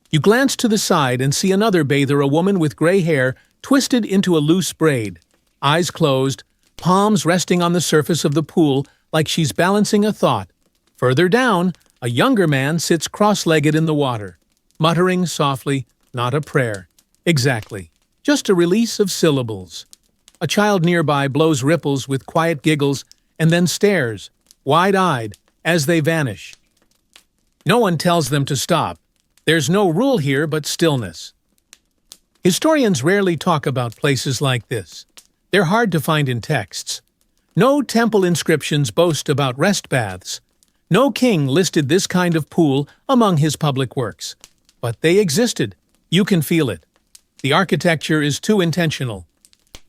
You glance to the side and see another bather, a woman with gray hair twisted into a loose braid, eyes closed, palms resting on the surface of the pool like she's balancing a thought. Further down, a younger man sits cross-legged in the water, muttering softly, not a prayer. Exactly, just a release of syllables. A child nearby blows ripples with quiet giggles and then stares, wide-eyed, as they vanish. No one tells them to stop. There's no rule here but stillness. Historians rarely talk about places like this. They're hard to find in texts. No temple inscriptions boast about rest baths. No king listed this kind of pool among his public works. But they existed. You can feel it. The architecture is too intentional.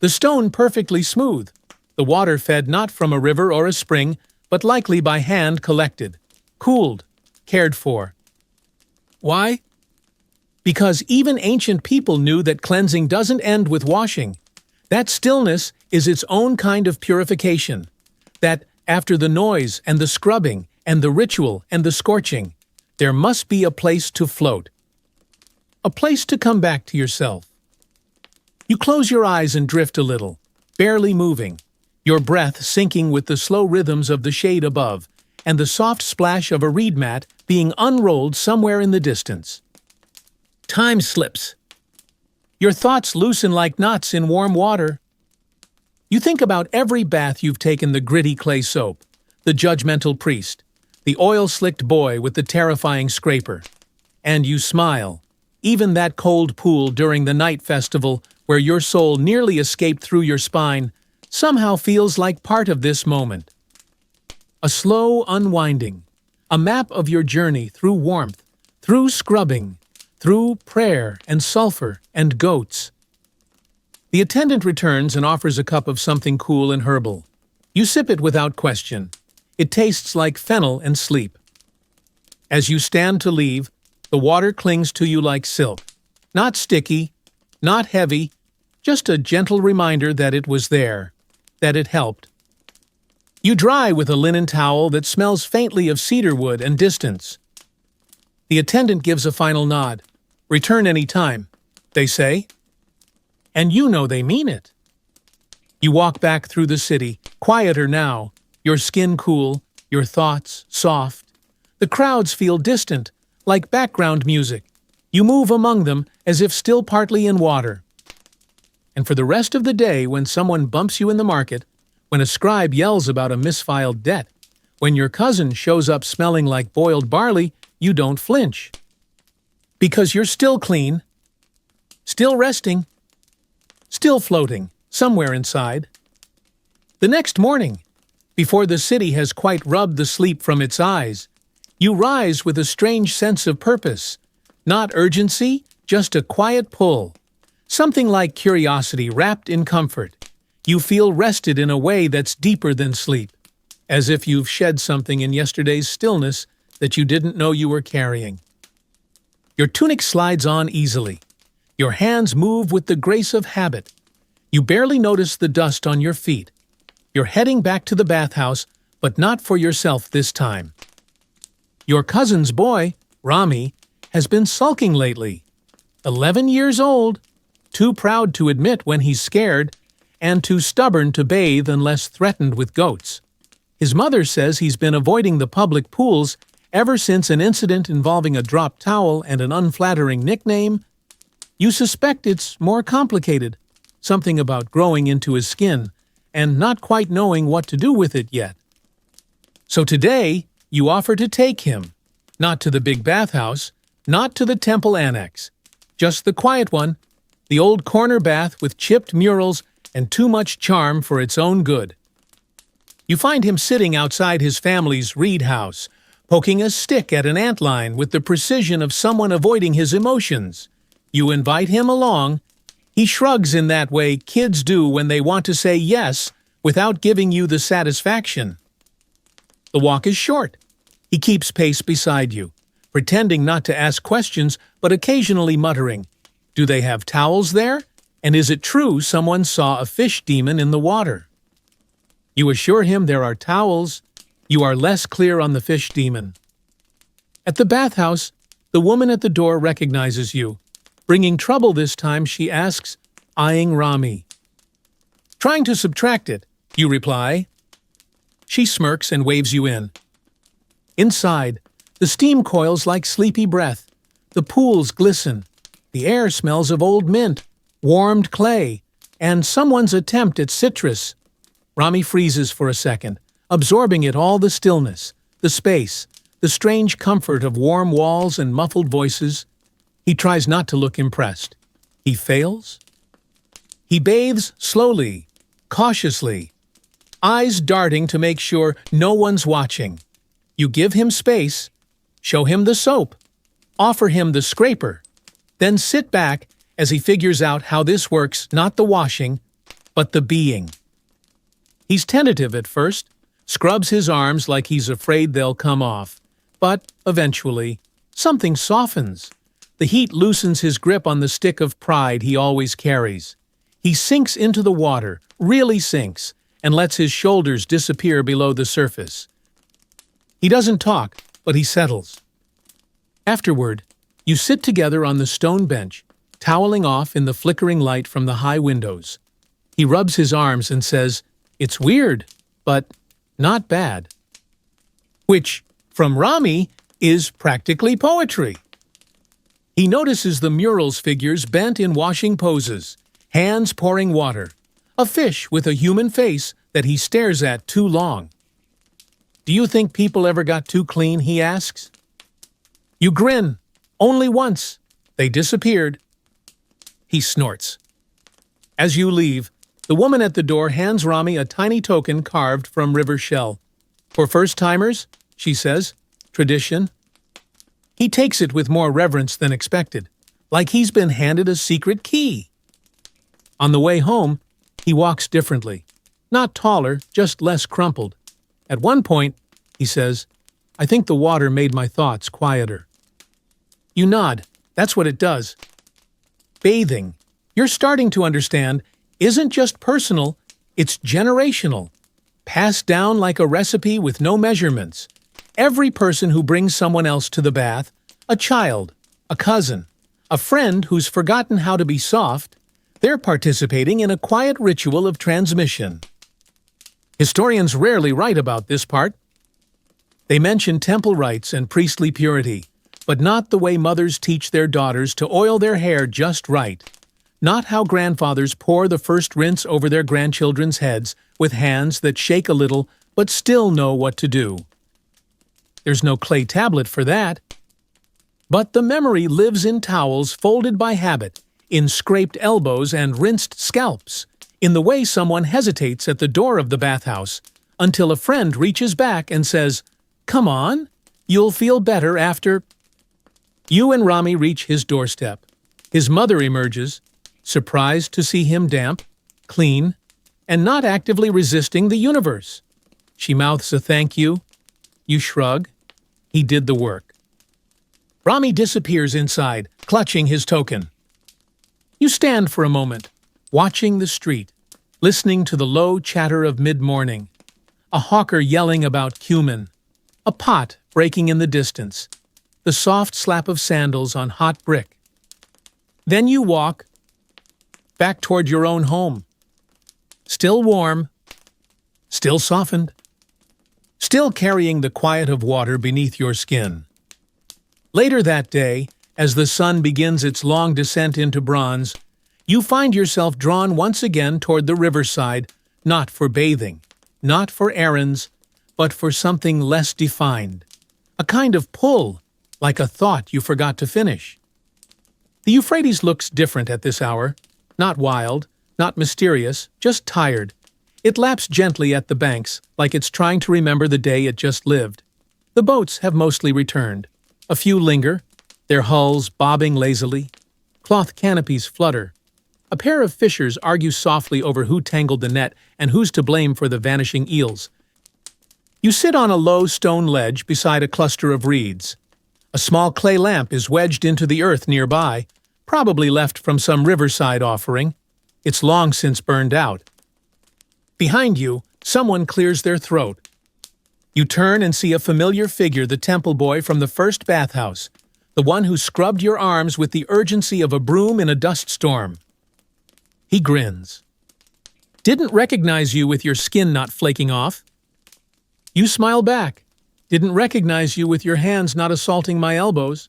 The stone perfectly smooth. The water fed not from a river or a spring, but likely by hand collected, cooled, cared for. Why? Because even ancient people knew that cleansing doesn't end with washing. That stillness is its own kind of purification. That after the noise and the scrubbing and the ritual and the scorching, there must be a place to float. A place to come back to yourself. You close your eyes and drift a little, barely moving, your breath syncing with the slow rhythms of the shade above and the soft splash of a reed mat being unrolled somewhere in the distance. Time slips. Your thoughts loosen like knots in warm water. You think about every bath you've taken: the gritty clay soap, the judgmental priest, the oil-slicked boy with the terrifying scraper. And you smile. Even that cold pool during the night festival where your soul nearly escaped through your spine somehow feels like part of this moment. A slow unwinding, a map of your journey through warmth, through scrubbing, through prayer and sulfur and goats. The attendant returns and offers a cup of something cool and herbal. You sip it without question. It tastes like fennel and sleep. As you stand to leave, the water clings to you like silk. Not sticky, not heavy, just a gentle reminder that it was there, that it helped. You dry with a linen towel that smells faintly of cedarwood and distance. The attendant gives a final nod. Return any time, they say. And you know they mean it. You walk back through the city, quieter now, your skin cool, your thoughts soft. The crowds feel distant, like background music. You move among them as if still partly in water. And for the rest of the day, when someone bumps you in the market, when a scribe yells about a misfiled debt, when your cousin shows up smelling like boiled barley, you don't flinch. Because you're still clean, still resting, still floating, somewhere inside. The next morning, before the city has quite rubbed the sleep from its eyes, you rise with a strange sense of purpose. Not urgency, just a quiet pull. Something like curiosity wrapped in comfort. You feel rested in a way that's deeper than sleep, as if you've shed something in yesterday's stillness that you didn't know you were carrying. Your tunic slides on easily. Your hands move with the grace of habit. You barely notice the dust on your feet. You're heading back to the bathhouse, but not for yourself this time. Your cousin's boy, Rami, has been sulking lately. 11 years old, too proud to admit when he's scared, and too stubborn to bathe unless threatened with goats. His mother says he's been avoiding the public pools ever since an incident involving a dropped towel and an unflattering nickname. You suspect it's more complicated, something about growing into his skin and not quite knowing what to do with it yet. So today, you offer to take him, not to the big bathhouse, not to the temple annex, just the quiet one, the old corner bath with chipped murals and too much charm for its own good. You find him sitting outside his family's reed house, poking a stick at an antline with the precision of someone avoiding his emotions. You invite him along. He shrugs in that way kids do when they want to say yes without giving you the satisfaction. The walk is short. He keeps pace beside you, pretending not to ask questions but occasionally muttering, "Do they have towels there? And is it true someone saw a fish demon in the water?" You assure him there are towels. You are less clear on the fish demon. At the bathhouse, the woman at the door recognizes you. Bringing trouble this time, she asks, eyeing Rami. "Trying to subtract it," you reply. She smirks and waves you in. Inside, the steam coils like sleepy breath. The pools glisten. The air smells of old mint, warmed clay, and someone's attempt at citrus. Rami freezes for a second, absorbing it all, the stillness, the space, the strange comfort of warm walls and muffled voices. He tries not to look impressed. He fails. He bathes slowly, cautiously, eyes darting to make sure no one's watching. You give him space, show him the soap, offer him the scraper, then sit back as he figures out how this works, not the washing, but the being. He's tentative at first, scrubs his arms like he's afraid they'll come off, but eventually, something softens. The heat loosens his grip on the stick of pride he always carries. He sinks into the water, really sinks, and lets his shoulders disappear below the surface. He doesn't talk, but he settles. Afterward, you sit together on the stone bench, toweling off in the flickering light from the high windows. He rubs his arms and says, "It's weird, but not bad." Which, from Rami, is practically poetry. He notices the mural's figures bent in washing poses, hands pouring water, a fish with a human face that he stares at too long. "Do you think people ever got too clean?" he asks. You grin. "Only once. They disappeared." He snorts. As you leave, the woman at the door hands Rami a tiny token carved from river shell. "For first-timers," she says, "tradition." He takes it with more reverence than expected, like he's been handed a secret key. On the way home, he walks differently. Not taller, just less crumpled. At one point, he says, "I think the water made my thoughts quieter." You nod. That's what it does. Bathing, you're starting to understand, isn't just personal, it's generational. Passed down like a recipe with no measurements. Every person who brings someone else to the bath, a child, a cousin, a friend who's forgotten how to be soft, they're participating in a quiet ritual of transmission. Historians rarely write about this part. They mention temple rites and priestly purity, but not the way mothers teach their daughters to oil their hair just right. Not how grandfathers pour the first rinse over their grandchildren's heads with hands that shake a little but still know what to do. There's no clay tablet for that. But the memory lives in towels folded by habit, in scraped elbows and rinsed scalps, in the way someone hesitates at the door of the bathhouse, until a friend reaches back and says, "Come on, you'll feel better after." You and Rami reach his doorstep. His mother emerges. surprised to see him damp, clean, and not actively resisting the universe. She mouths a thank you. You shrug. He did the work. Rami disappears inside, clutching his token. You stand for a moment, watching the street, listening to the low chatter of mid-morning, a hawker yelling about cumin, a pot breaking in the distance, the soft slap of sandals on hot brick. Then you walk back toward your own home. Still warm, still softened, still carrying the quiet of water beneath your skin. Later that day, as the sun begins its long descent into bronze, you find yourself drawn once again toward the riverside, not for bathing, not for errands, but for something less defined. A kind of pull, like a thought you forgot to finish. The Euphrates looks different at this hour, not wild, not mysterious, just tired. It laps gently at the banks, like it's trying to remember the day it just lived. The boats have mostly returned. A few linger, their hulls bobbing lazily. Cloth canopies flutter. A pair of fishers argue softly over who tangled the net and who's to blame for the vanishing eels. You sit on a low stone ledge beside a cluster of reeds. A small clay lamp is wedged into the earth nearby, probably left from some riverside offering. It's long since burned out. Behind you, someone clears their throat. You turn and see a familiar figure, the temple boy from the first bathhouse, the one who scrubbed your arms with the urgency of a broom in a dust storm. He grins. Didn't recognize you with your skin not flaking off. You smile back. Didn't recognize you with your hands not assaulting my elbows.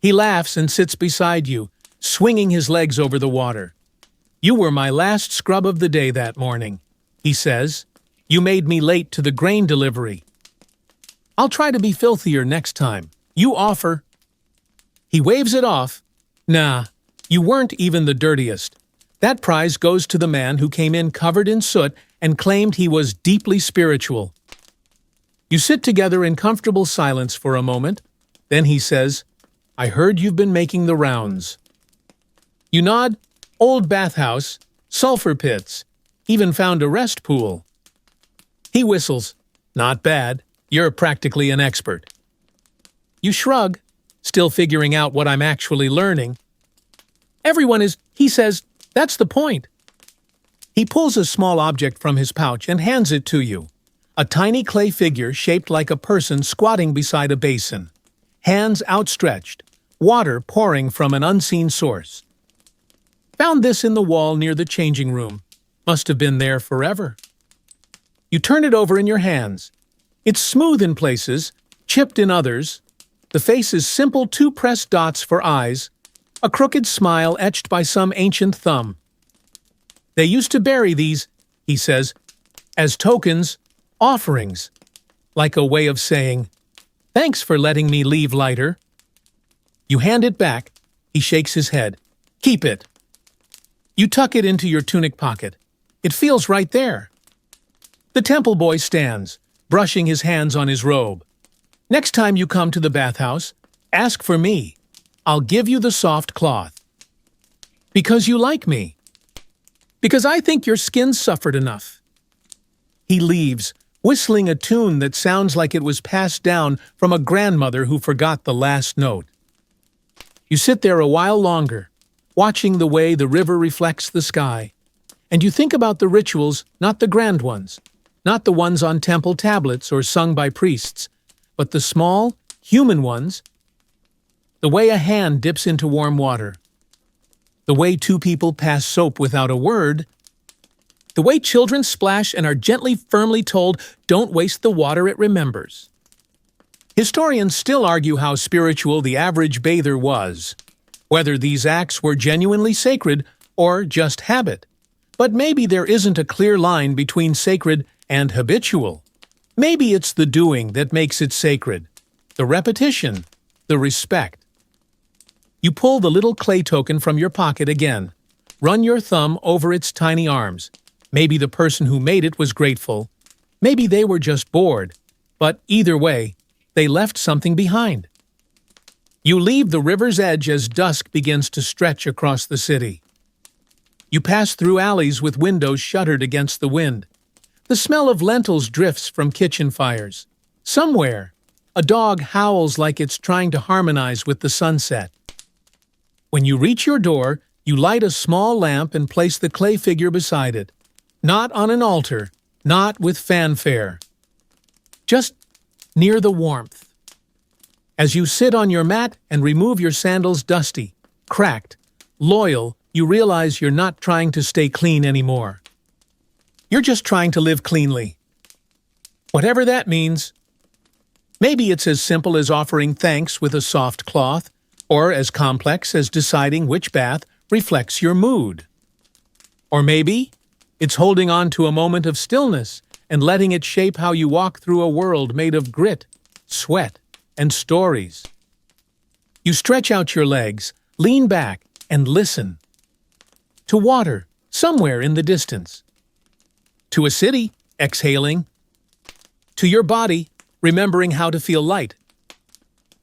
He laughs and sits beside you, swinging his legs over the water. You were my last scrub of the day that morning, he says. You made me late to the grain delivery. I'll try to be filthier next time. You offer. He waves it off. Nah, you weren't even the dirtiest. That prize goes to the man who came in covered in soot and claimed he was deeply spiritual. You sit together in comfortable silence for a moment. Then he says, I heard you've been making the rounds. You nod. Old bathhouse, sulfur pits, even found a rest pool. He whistles. Not bad. You're practically an expert. You shrug, still figuring out what I'm actually learning. Everyone is, he says, that's the point. He pulls a small object from his pouch and hands it to you. A tiny clay figure shaped like a person squatting beside a basin. Hands outstretched, water pouring from an unseen source. Found this in the wall near the changing room. Must have been there forever. You turn it over in your hands. It's smooth in places, chipped in others. The face is simple two pressed dots for eyes, a crooked smile etched by some ancient thumb. They used to bury these, he says, as tokens, offerings, like a way of saying, thanks for letting me leave lighter. You hand it back. He shakes his head. Keep it. You tuck it into your tunic pocket. It feels right there. The temple boy stands, brushing his hands on his robe. Next time you come to the bathhouse, ask for me. I'll give you the soft cloth. Because you like me. Because I think your skin suffered enough. He leaves, whistling a tune that sounds like it was passed down from a grandmother who forgot the last note. You sit there a while longer, watching the way the river reflects the sky, and you think about the rituals, not the grand ones, not the ones on temple tablets or sung by priests, but the small, human ones, the way a hand dips into warm water, the way two people pass soap without a word, the way children splash and are gently, firmly told, don't waste the water it remembers. Historians still argue how spiritual the average bather was, whether these acts were genuinely sacred or just habit. But maybe there isn't a clear line between sacred and habitual. Maybe it's the doing that makes it sacred, the repetition, the respect. You pull the little clay token from your pocket again, run your thumb over its tiny arms. Maybe the person who made it was grateful. Maybe they were just bored. But either way, they left something behind. You leave the river's edge as dusk begins to stretch across the city. You pass through alleys with windows shuttered against the wind. The smell of lentils drifts from kitchen fires. Somewhere, a dog howls like it's trying to harmonize with the sunset. When you reach your door, you light a small lamp and place the clay figure beside it. Not on an altar, not with fanfare. Just near the warmth. As you sit on your mat and remove your sandals dusty, cracked, loyal, you realize you're not trying to stay clean anymore. You're just trying to live cleanly. Whatever that means. Maybe it's as simple as offering thanks with a soft cloth, or as complex as deciding which bath reflects your mood. Or maybe it's holding on to a moment of stillness and letting it shape how you walk through a world made of grit, sweat, and stories. You stretch out your legs, lean back, and listen. To water, somewhere in the distance. To a city, exhaling. To your body, remembering how to feel light.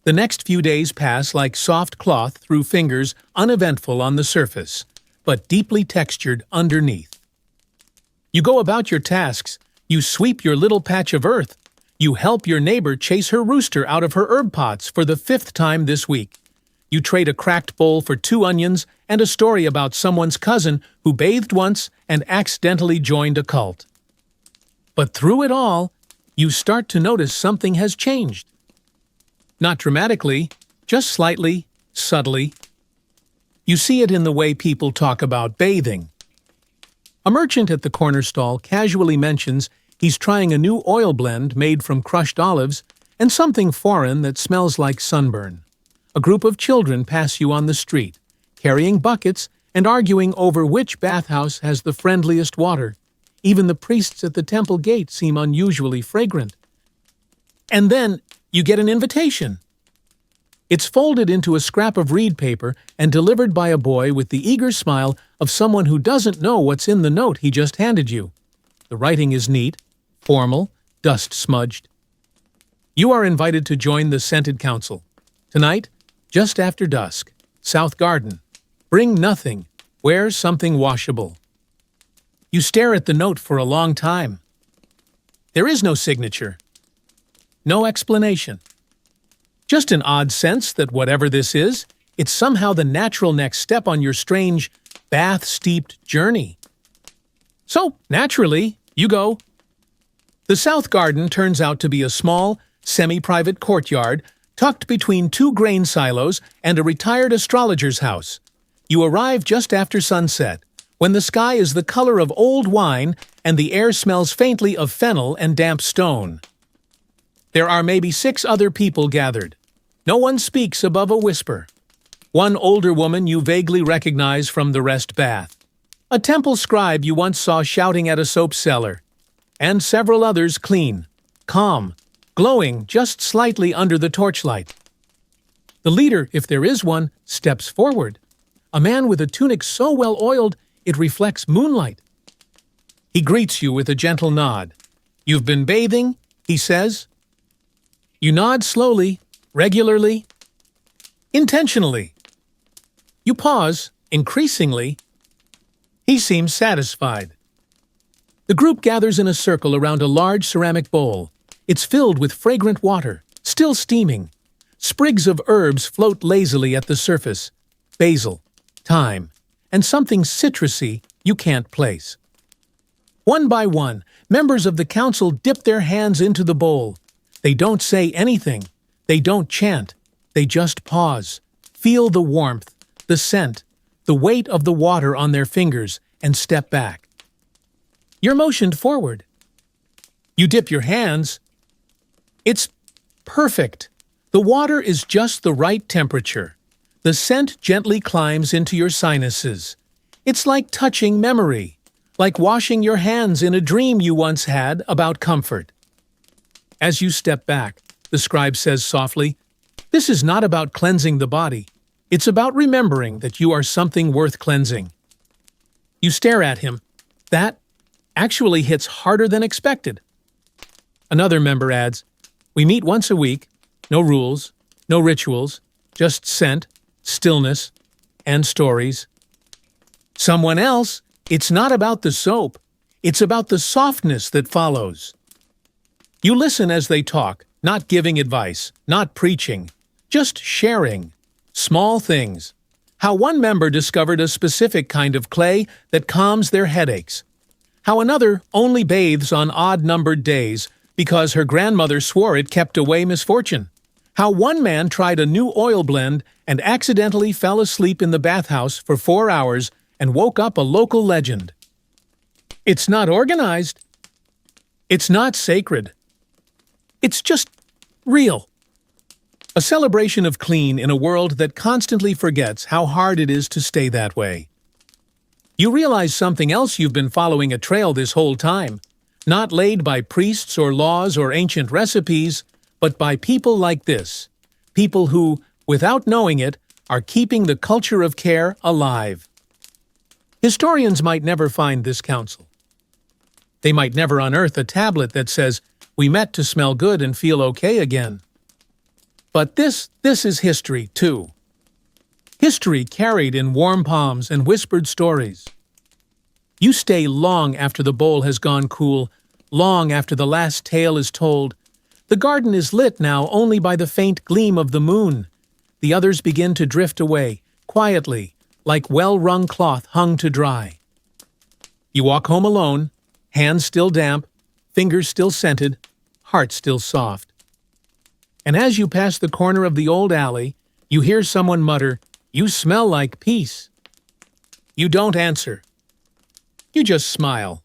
The next few days pass like soft cloth through fingers, uneventful on the surface, but deeply textured underneath. You go about your tasks, you sweep your little patch of earth, you help your neighbor chase her rooster out of her herb pots for the 5th time this week. You trade a cracked bowl for 2 onions and a story about someone's cousin who bathed once and accidentally joined a cult. But through it all, you start to notice something has changed. Not dramatically, just slightly, subtly. You see it in the way people talk about bathing. A merchant at the corner stall casually mentions he's trying a new oil blend made from crushed olives and something foreign that smells like sunburn. A group of children pass you on the street, carrying buckets and arguing over which bathhouse has the friendliest water. Even the priests at the temple gate seem unusually fragrant. And then you get an invitation. It's folded into a scrap of reed paper and delivered by a boy with the eager smile of someone who doesn't know what's in the note he just handed you. The writing is neat, formal, dust-smudged. You are invited to join the scented council. Tonight, just after dusk, South Garden. Bring nothing. Wear something washable. You stare at the note for a long time. There is no signature. No explanation. Just an odd sense that whatever this is, it's somehow the natural next step on your strange, bath-steeped journey. So, naturally, you go. The South Garden turns out to be a small, semi-private courtyard tucked between 2 grain silos and a retired astrologer's house. You arrive just after sunset, when the sky is the color of old wine and the air smells faintly of fennel and damp stone. There are maybe 6 other people gathered. No one speaks above a whisper. One older woman you vaguely recognize from the rest bath. A temple scribe you once saw shouting at a soap seller. And several others clean, calm, glowing just slightly under the torchlight. The leader, if there is one, steps forward. A man with a tunic so well oiled it reflects moonlight. He greets you with a gentle nod. "You've been bathing?" he says. You nod slowly, regularly, intentionally. You pause, increasingly. He seems satisfied. The group gathers in a circle around a large ceramic bowl. It's filled with fragrant water, still steaming. Sprigs of herbs float lazily at the surface. Basil, thyme, and something citrusy you can't place. One by one, members of the council dip their hands into the bowl. They don't say anything. They don't chant. They just pause, feel the warmth, the scent, the weight of the water on their fingers, and step back. You're motioned forward. You dip your hands. It's perfect. The water is just the right temperature. The scent gently climbs into your sinuses. It's like touching memory, like washing your hands in a dream you once had about comfort. As you step back, the scribe says softly, "This is not about cleansing the body. It's about remembering that you are something worth cleansing." You stare at him. That actually hits harder than expected. Another member adds, "We meet once a week. No rules, no rituals, just scent, stillness, and stories." Someone else, it's not about the soap, it's about the softness that follows. You listen as they talk, not giving advice, not preaching, just sharing. Small things. How one member discovered a specific kind of clay that calms their headaches. How another only bathes on odd-numbered days because her grandmother swore it kept away misfortune. How one man tried a new oil blend and accidentally fell asleep in the bathhouse for 4 hours and woke up a local legend. It's not organized. It's not sacred. It's just real. A celebration of clean in a world that constantly forgets how hard it is to stay that way. You realize something else: you've been following a trail this whole time, not laid by priests or laws or ancient recipes, but by people like this, people who, without knowing it, are keeping the culture of care alive. Historians might never find this counsel. They might never unearth a tablet that says, "We met to smell good and feel okay again." But this is history, too. History carried in warm palms and whispered stories. You stay long after the bowl has gone cool, long after the last tale is told. The garden is lit now only by the faint gleam of the moon. The others begin to drift away, quietly, like well-wrung cloth hung to dry. You walk home alone, hands still damp, fingers still scented, heart still soft. And as you pass the corner of the old alley, you hear someone mutter, "You smell like peace." You don't answer. You just smile.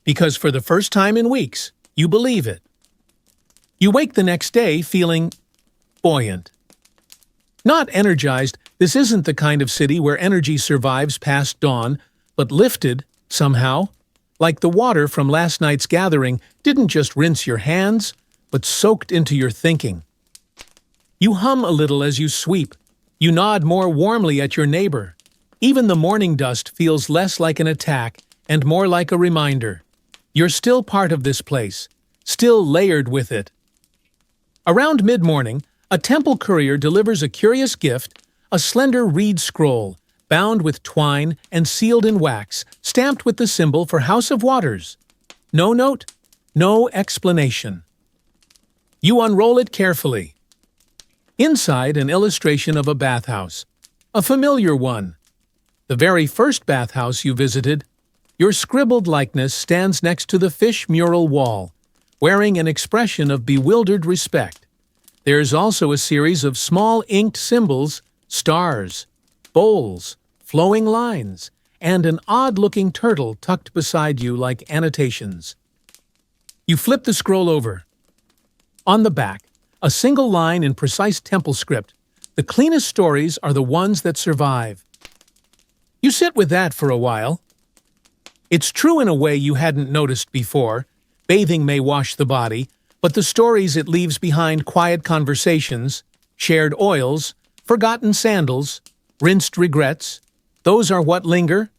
Because for the first time in weeks, you believe it. You wake the next day feeling buoyant. Not energized. This isn't the kind of city where energy survives past dawn, but lifted, somehow, like the water from last night's gathering didn't just rinse your hands, but soaked into your thinking. You hum a little as you sweep. You nod more warmly at your neighbor. Even the morning dust feels less like an attack and more like a reminder. You're still part of this place, still layered with it. Around mid-morning, a temple courier delivers a curious gift, a slender reed scroll, bound with twine and sealed in wax, stamped with the symbol for House of Waters. No note, no explanation. You unroll it carefully. Inside, an illustration of a bathhouse, a familiar one. The very first bathhouse you visited. Your scribbled likeness stands next to the fish mural wall, wearing an expression of bewildered respect. There's also a series of small inked symbols, stars, bowls, flowing lines, and an odd-looking turtle tucked beside you like annotations. You flip the scroll over. On the back, a single line in precise temple script. The cleanest stories are the ones that survive. You sit with that for a while. It's true in a way you hadn't noticed before. Bathing may wash the body, but the stories it leaves behind: quiet conversations, shared oils, forgotten sandals, rinsed regrets. Those are what linger.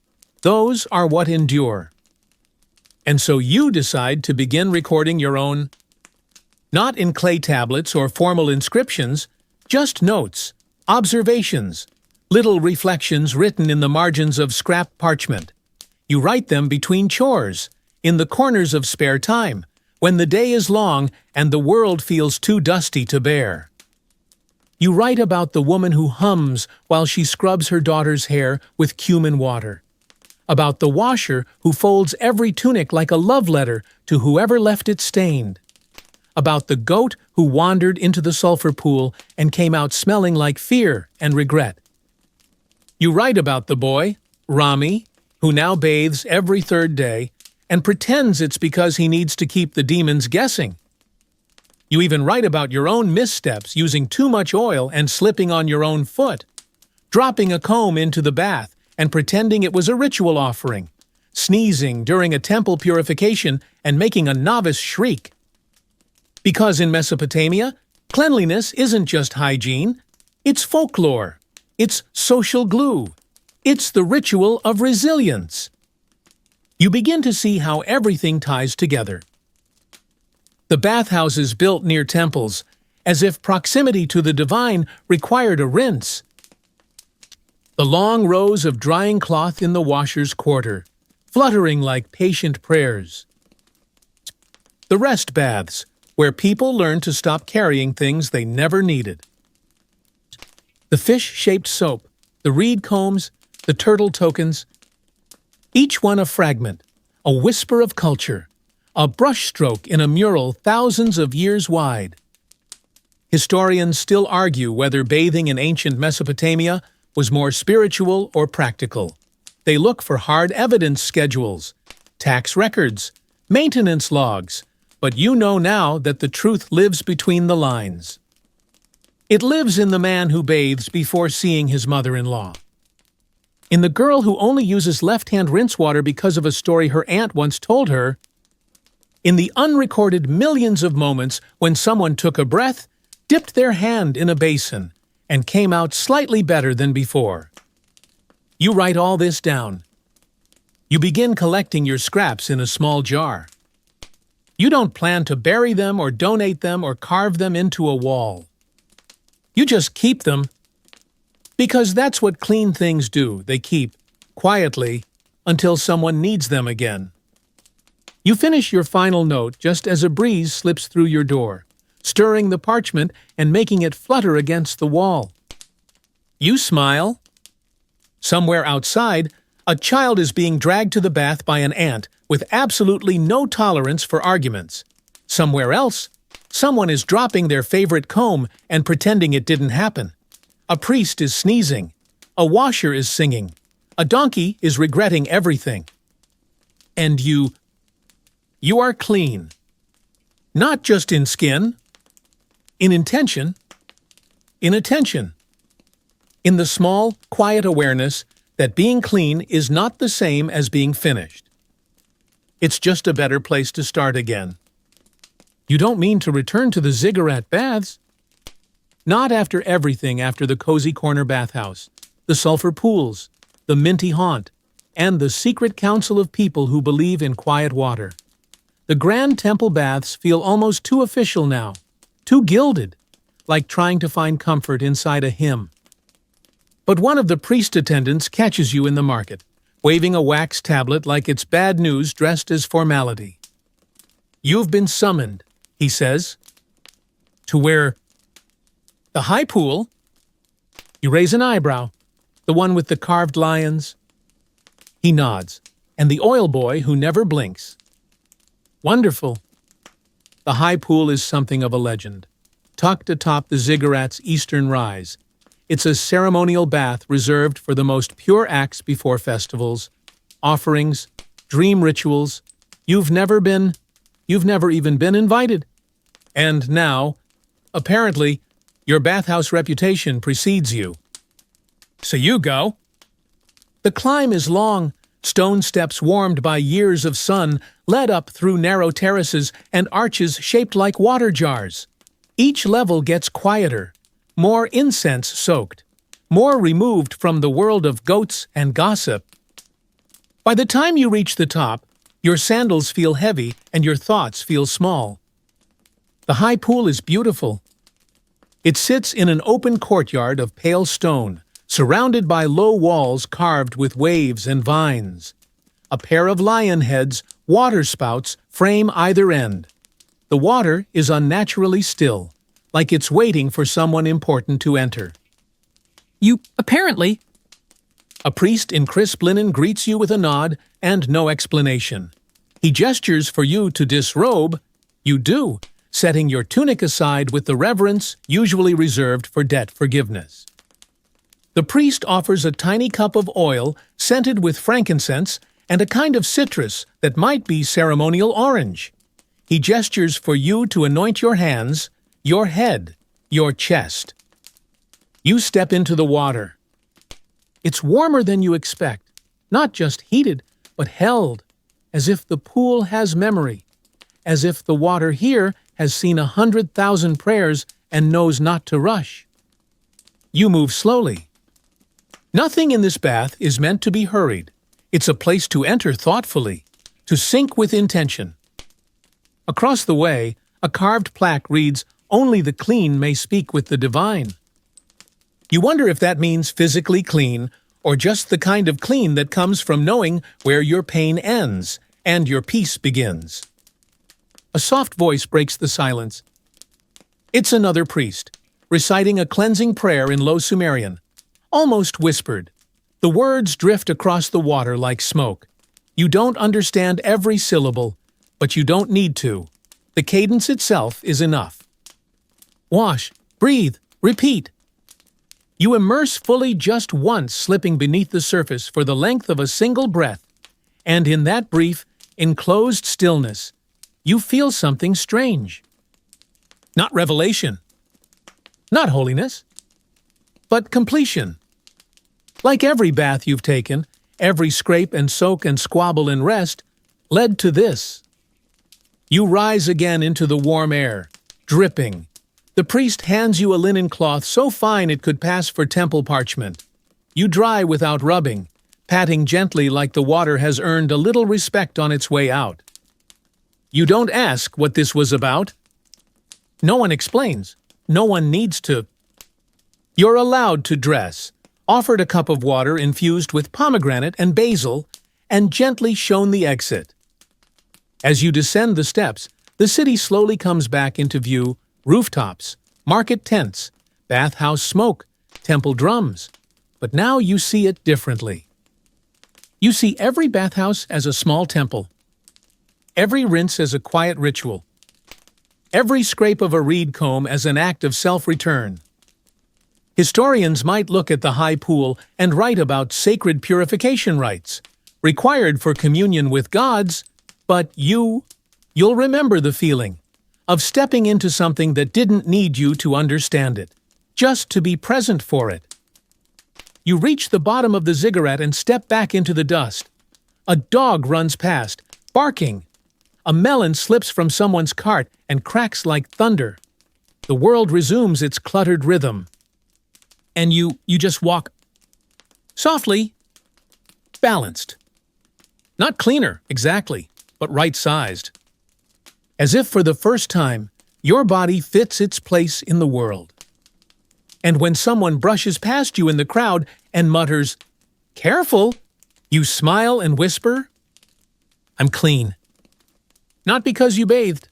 Those are what endure. And so you decide to begin recording your own. Not in clay tablets or formal inscriptions, just notes, observations, little reflections written in the margins of scrap parchment. You write them between chores, in the corners of spare time, when the day is long and the world feels too dusty to bear. You write about the woman who hums while she scrubs her daughter's hair with cumin water. About the washer who folds every tunic like a love letter to whoever left it stained. About the goat who wandered into the sulfur pool and came out smelling like fear and regret. You write about the boy, Rami, who now bathes every third day and pretends it's because he needs to keep the demons guessing. You even write about your own missteps, using too much oil and slipping on your own foot, dropping a comb into the bath and pretending it was a ritual offering, sneezing during a temple purification and making a novice shriek. Because in Mesopotamia, cleanliness isn't just hygiene, it's folklore, it's social glue, it's the ritual of resilience. You begin to see how everything ties together. The bathhouses built near temples, as if proximity to the divine required a rinse. The long rows of drying cloth in the washer's quarter, fluttering like patient prayers. The rest baths, where people learn to stop carrying things they never needed. The fish-shaped soap, the reed combs, the turtle tokens, each one a fragment, a whisper of culture, a brushstroke in a mural thousands of years wide. Historians still argue whether bathing in ancient Mesopotamia was more spiritual or practical. They look for hard evidence schedules, tax records, maintenance logs, but you know now that the truth lives between the lines. It lives in the man who bathes before seeing his mother-in-law. In the girl who only uses left-hand rinse water because of a story her aunt once told her. In the unrecorded millions of moments when someone took a breath, dipped their hand in a basin, and came out slightly better than before. You write all this down. You begin collecting your scraps in a small jar. You don't plan to bury them or donate them or carve them into a wall. You just keep them, because that's what clean things do. They keep, quietly, until someone needs them again. You finish your final note just as a breeze slips through your door, stirring the parchment and making it flutter against the wall. You smile. Somewhere outside, a child is being dragged to the bath by an aunt with absolutely no tolerance for arguments. Somewhere else, someone is dropping their favorite comb and pretending it didn't happen. A priest is sneezing. A washer is singing. A donkey is regretting everything. And you are clean. Not just in skin, in intention, in attention. In the small, quiet awareness that being clean is not the same as being finished. It's just a better place to start again. You don't mean to return to the ziggurat baths? Not after everything, after the cozy corner bathhouse, the sulfur pools, the minty haunt, and the secret council of people who believe in quiet water. The grand temple baths feel almost too official now, too gilded, like trying to find comfort inside a hymn. But one of the priest attendants catches you in the market, waving a wax tablet like it's bad news dressed as formality. You've been summoned, he says. To where? The high pool? You raise an eyebrow. The one with the carved lions? He nods, and the oil boy who never blinks. Wonderful. The high pool is something of a legend. Tucked atop the ziggurat's eastern rise, it's a ceremonial bath reserved for the most pure acts before festivals, offerings, dream rituals. You've never even been invited. And now, apparently, your bathhouse reputation precedes you. So you go. The climb is long, stone steps warmed by years of sun led up through narrow terraces and arches shaped like water jars. Each level gets quieter, more incense-soaked, more removed from the world of goats and gossip. By the time you reach the top, your sandals feel heavy and your thoughts feel small. The high pool is beautiful. It sits in an open courtyard of pale stone, surrounded by low walls carved with waves and vines. A pair of lion heads, water spouts, frame either end. The water is unnaturally still, like it's waiting for someone important to enter. You apparently... A priest in crisp linen greets you with a nod and no explanation. He gestures for you to disrobe. You do, setting your tunic aside with the reverence usually reserved for debt forgiveness. The priest offers a tiny cup of oil scented with frankincense and a kind of citrus that might be ceremonial orange. He gestures for you to anoint your hands, your head, your chest. You step into the water. It's warmer than you expect, not just heated, but held, as if the pool has memory, as if the water here has seen 100,000 prayers and knows not to rush. You move slowly. Nothing in this bath is meant to be hurried. It's a place to enter thoughtfully, to sink with intention. Across the way, a carved plaque reads, "Only the clean may speak with the divine." You wonder if that means physically clean or just the kind of clean that comes from knowing where your pain ends and your peace begins. A soft voice breaks the silence. It's another priest, reciting a cleansing prayer in Low Sumerian, almost whispered. The words drift across the water like smoke. You don't understand every syllable, but you don't need to. The cadence itself is enough. Wash, breathe, repeat. You immerse fully just once, slipping beneath the surface for the length of a single breath, and in that brief, enclosed stillness, you feel something strange. Not revelation, not holiness, but completion. Like every bath you've taken, every scrape and soak and squabble and rest led to this. You rise again into the warm air, dripping. The priest hands you a linen cloth so fine it could pass for temple parchment. You dry without rubbing, patting gently like the water has earned a little respect on its way out. You don't ask what this was about. No one explains. No one needs to. You're allowed to dress, offered a cup of water infused with pomegranate and basil, and gently shown the exit. As you descend the steps, the city slowly comes back into view: rooftops, market tents, bathhouse smoke, temple drums. But now you see it differently. You see every bathhouse as a small temple, every rinse as a quiet ritual, every scrape of a reed comb as an act of self-return. Historians might look at the high pool and write about sacred purification rites, required for communion with gods, but you'll remember the feeling of stepping into something that didn't need you to understand it, just to be present for it. You reach the bottom of the ziggurat and step back into the dust. A dog runs past, barking. A melon slips from someone's cart and cracks like thunder. The world resumes its cluttered rhythm. And you just walk softly, balanced. Not cleaner, exactly, but right-sized. As if for the first time, your body fits its place in the world. And when someone brushes past you in the crowd and mutters, "Careful," you smile and whisper, "I'm clean." Not because you bathed,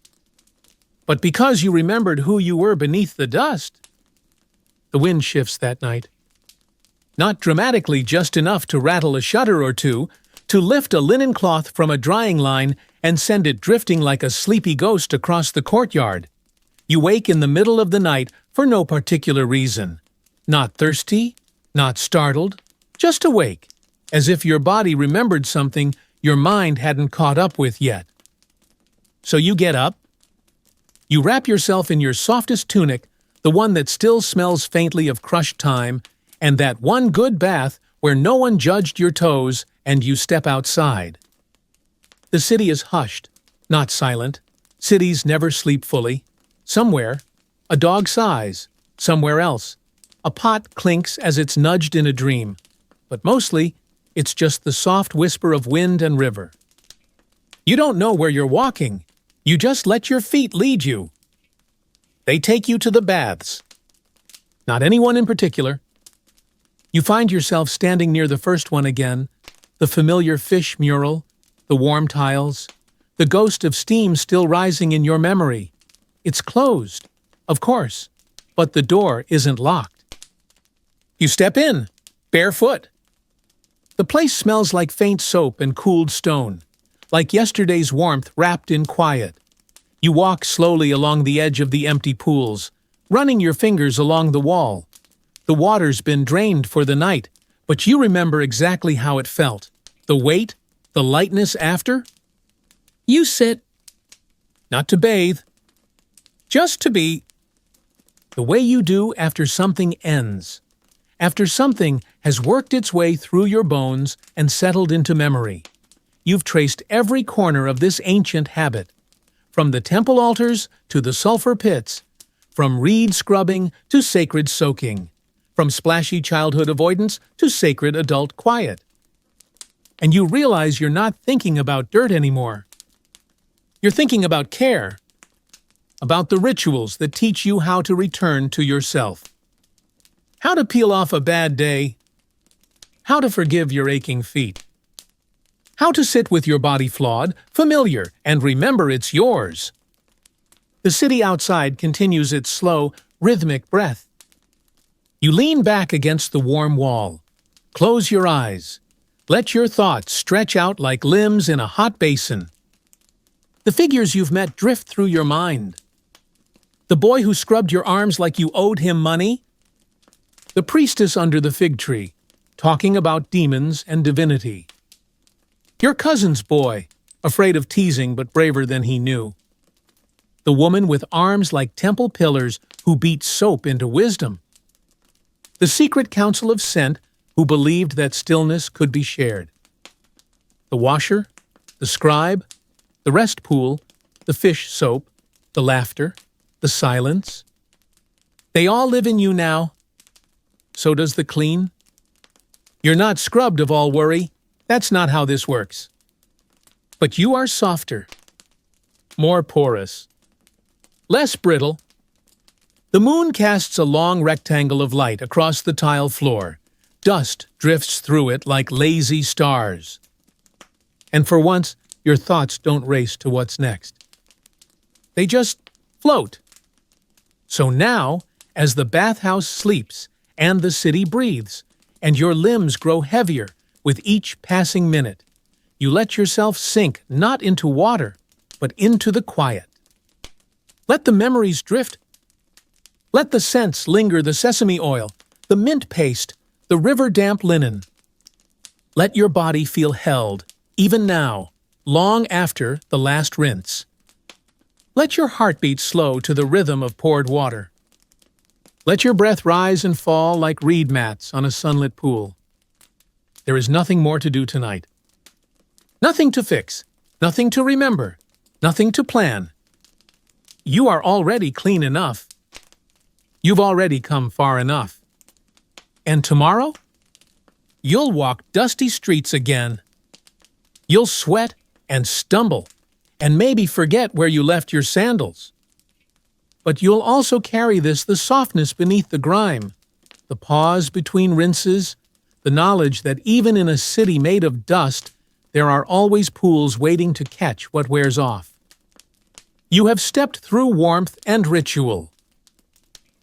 but because you remembered who you were beneath the dust. The wind shifts that night. Not dramatically, just enough to rattle a shutter or two, to lift a linen cloth from a drying line and send it drifting like a sleepy ghost across the courtyard. You wake in the middle of the night for no particular reason. Not thirsty, not startled, just awake, as if your body remembered something your mind hadn't caught up with yet. So you get up. You wrap yourself in your softest tunic, the one that still smells faintly of crushed thyme, and that one good bath where no one judged your toes, and you step outside. The city is hushed, not silent. Cities never sleep fully. Somewhere, a dog sighs. Somewhere else, a pot clinks as it's nudged in a dream. But mostly, it's just the soft whisper of wind and river. You don't know where you're walking. You just let your feet lead you. They take you to the baths. Not anyone in particular. You find yourself standing near the first one again, the familiar fish mural, the warm tiles, the ghost of steam still rising in your memory. It's closed, of course, but the door isn't locked. You step in, barefoot. The place smells like faint soap and cooled stone, like yesterday's warmth wrapped in quiet. You walk slowly along the edge of the empty pools, running your fingers along the wall. The water's been drained for the night, but you remember exactly how it felt. The weight, the lightness after. You sit, not to bathe, just to be. The way you do after something ends. After something has worked its way through your bones and settled into memory. You've traced every corner of this ancient habit. From the temple altars to the sulfur pits, from reed scrubbing to sacred soaking, from splashy childhood avoidance to sacred adult quiet. And you realize you're not thinking about dirt anymore. You're thinking about care, about the rituals that teach you how to return to yourself. How to peel off a bad day, How to forgive your aching feet. How to sit with your body flawed, familiar, and remember it's yours. The city outside continues its slow, rhythmic breath. You lean back against the warm wall. Close your eyes. Let your thoughts stretch out like limbs in a hot basin. The figures you've met drift through your mind. The boy who scrubbed your arms like you owed him money. The priestess under the fig tree, talking about demons and divinity. Your cousin's boy, afraid of teasing but braver than he knew. The woman with arms like temple pillars who beat soap into wisdom. The secret council of scent who believed that stillness could be shared. The washer, the scribe, the rest pool, the fish soap, the laughter, the silence. They all live in you now. So does the clean. You're not scrubbed of all worry. That's not how this works. But you are softer, more porous, less brittle. The moon casts a long rectangle of light across the tile floor. Dust drifts through it like lazy stars. And for once, your thoughts don't race to what's next. They just float. So now, as the bathhouse sleeps and the city breathes, and your limbs grow heavier with each passing minute, you let yourself sink not into water, but into the quiet. Let the memories drift. Let the scents linger, the sesame oil, the mint paste, the river-damp linen. Let your body feel held, even now, long after the last rinse. Let your heartbeat slow to the rhythm of poured water. Let your breath rise and fall like reed mats on a sunlit pool. There is nothing more to do tonight. Nothing to fix, nothing to remember, nothing to plan. You are already clean enough. You've already come far enough. And tomorrow? You'll walk dusty streets again. You'll sweat and stumble, and maybe forget where you left your sandals. But you'll also carry the softness beneath the grime, the pause between rinses, the knowledge that even in a city made of dust, there are always pools waiting to catch what wears off. You have stepped through warmth and ritual,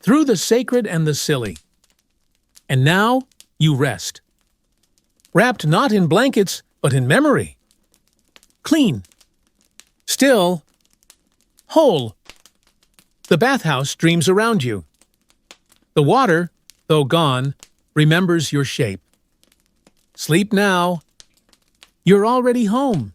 through the sacred and the silly. And now you rest, wrapped not in blankets, but in memory. Clean, still, whole. The bathhouse dreams around you. The water, though gone, remembers your shape. Sleep now. You're already home.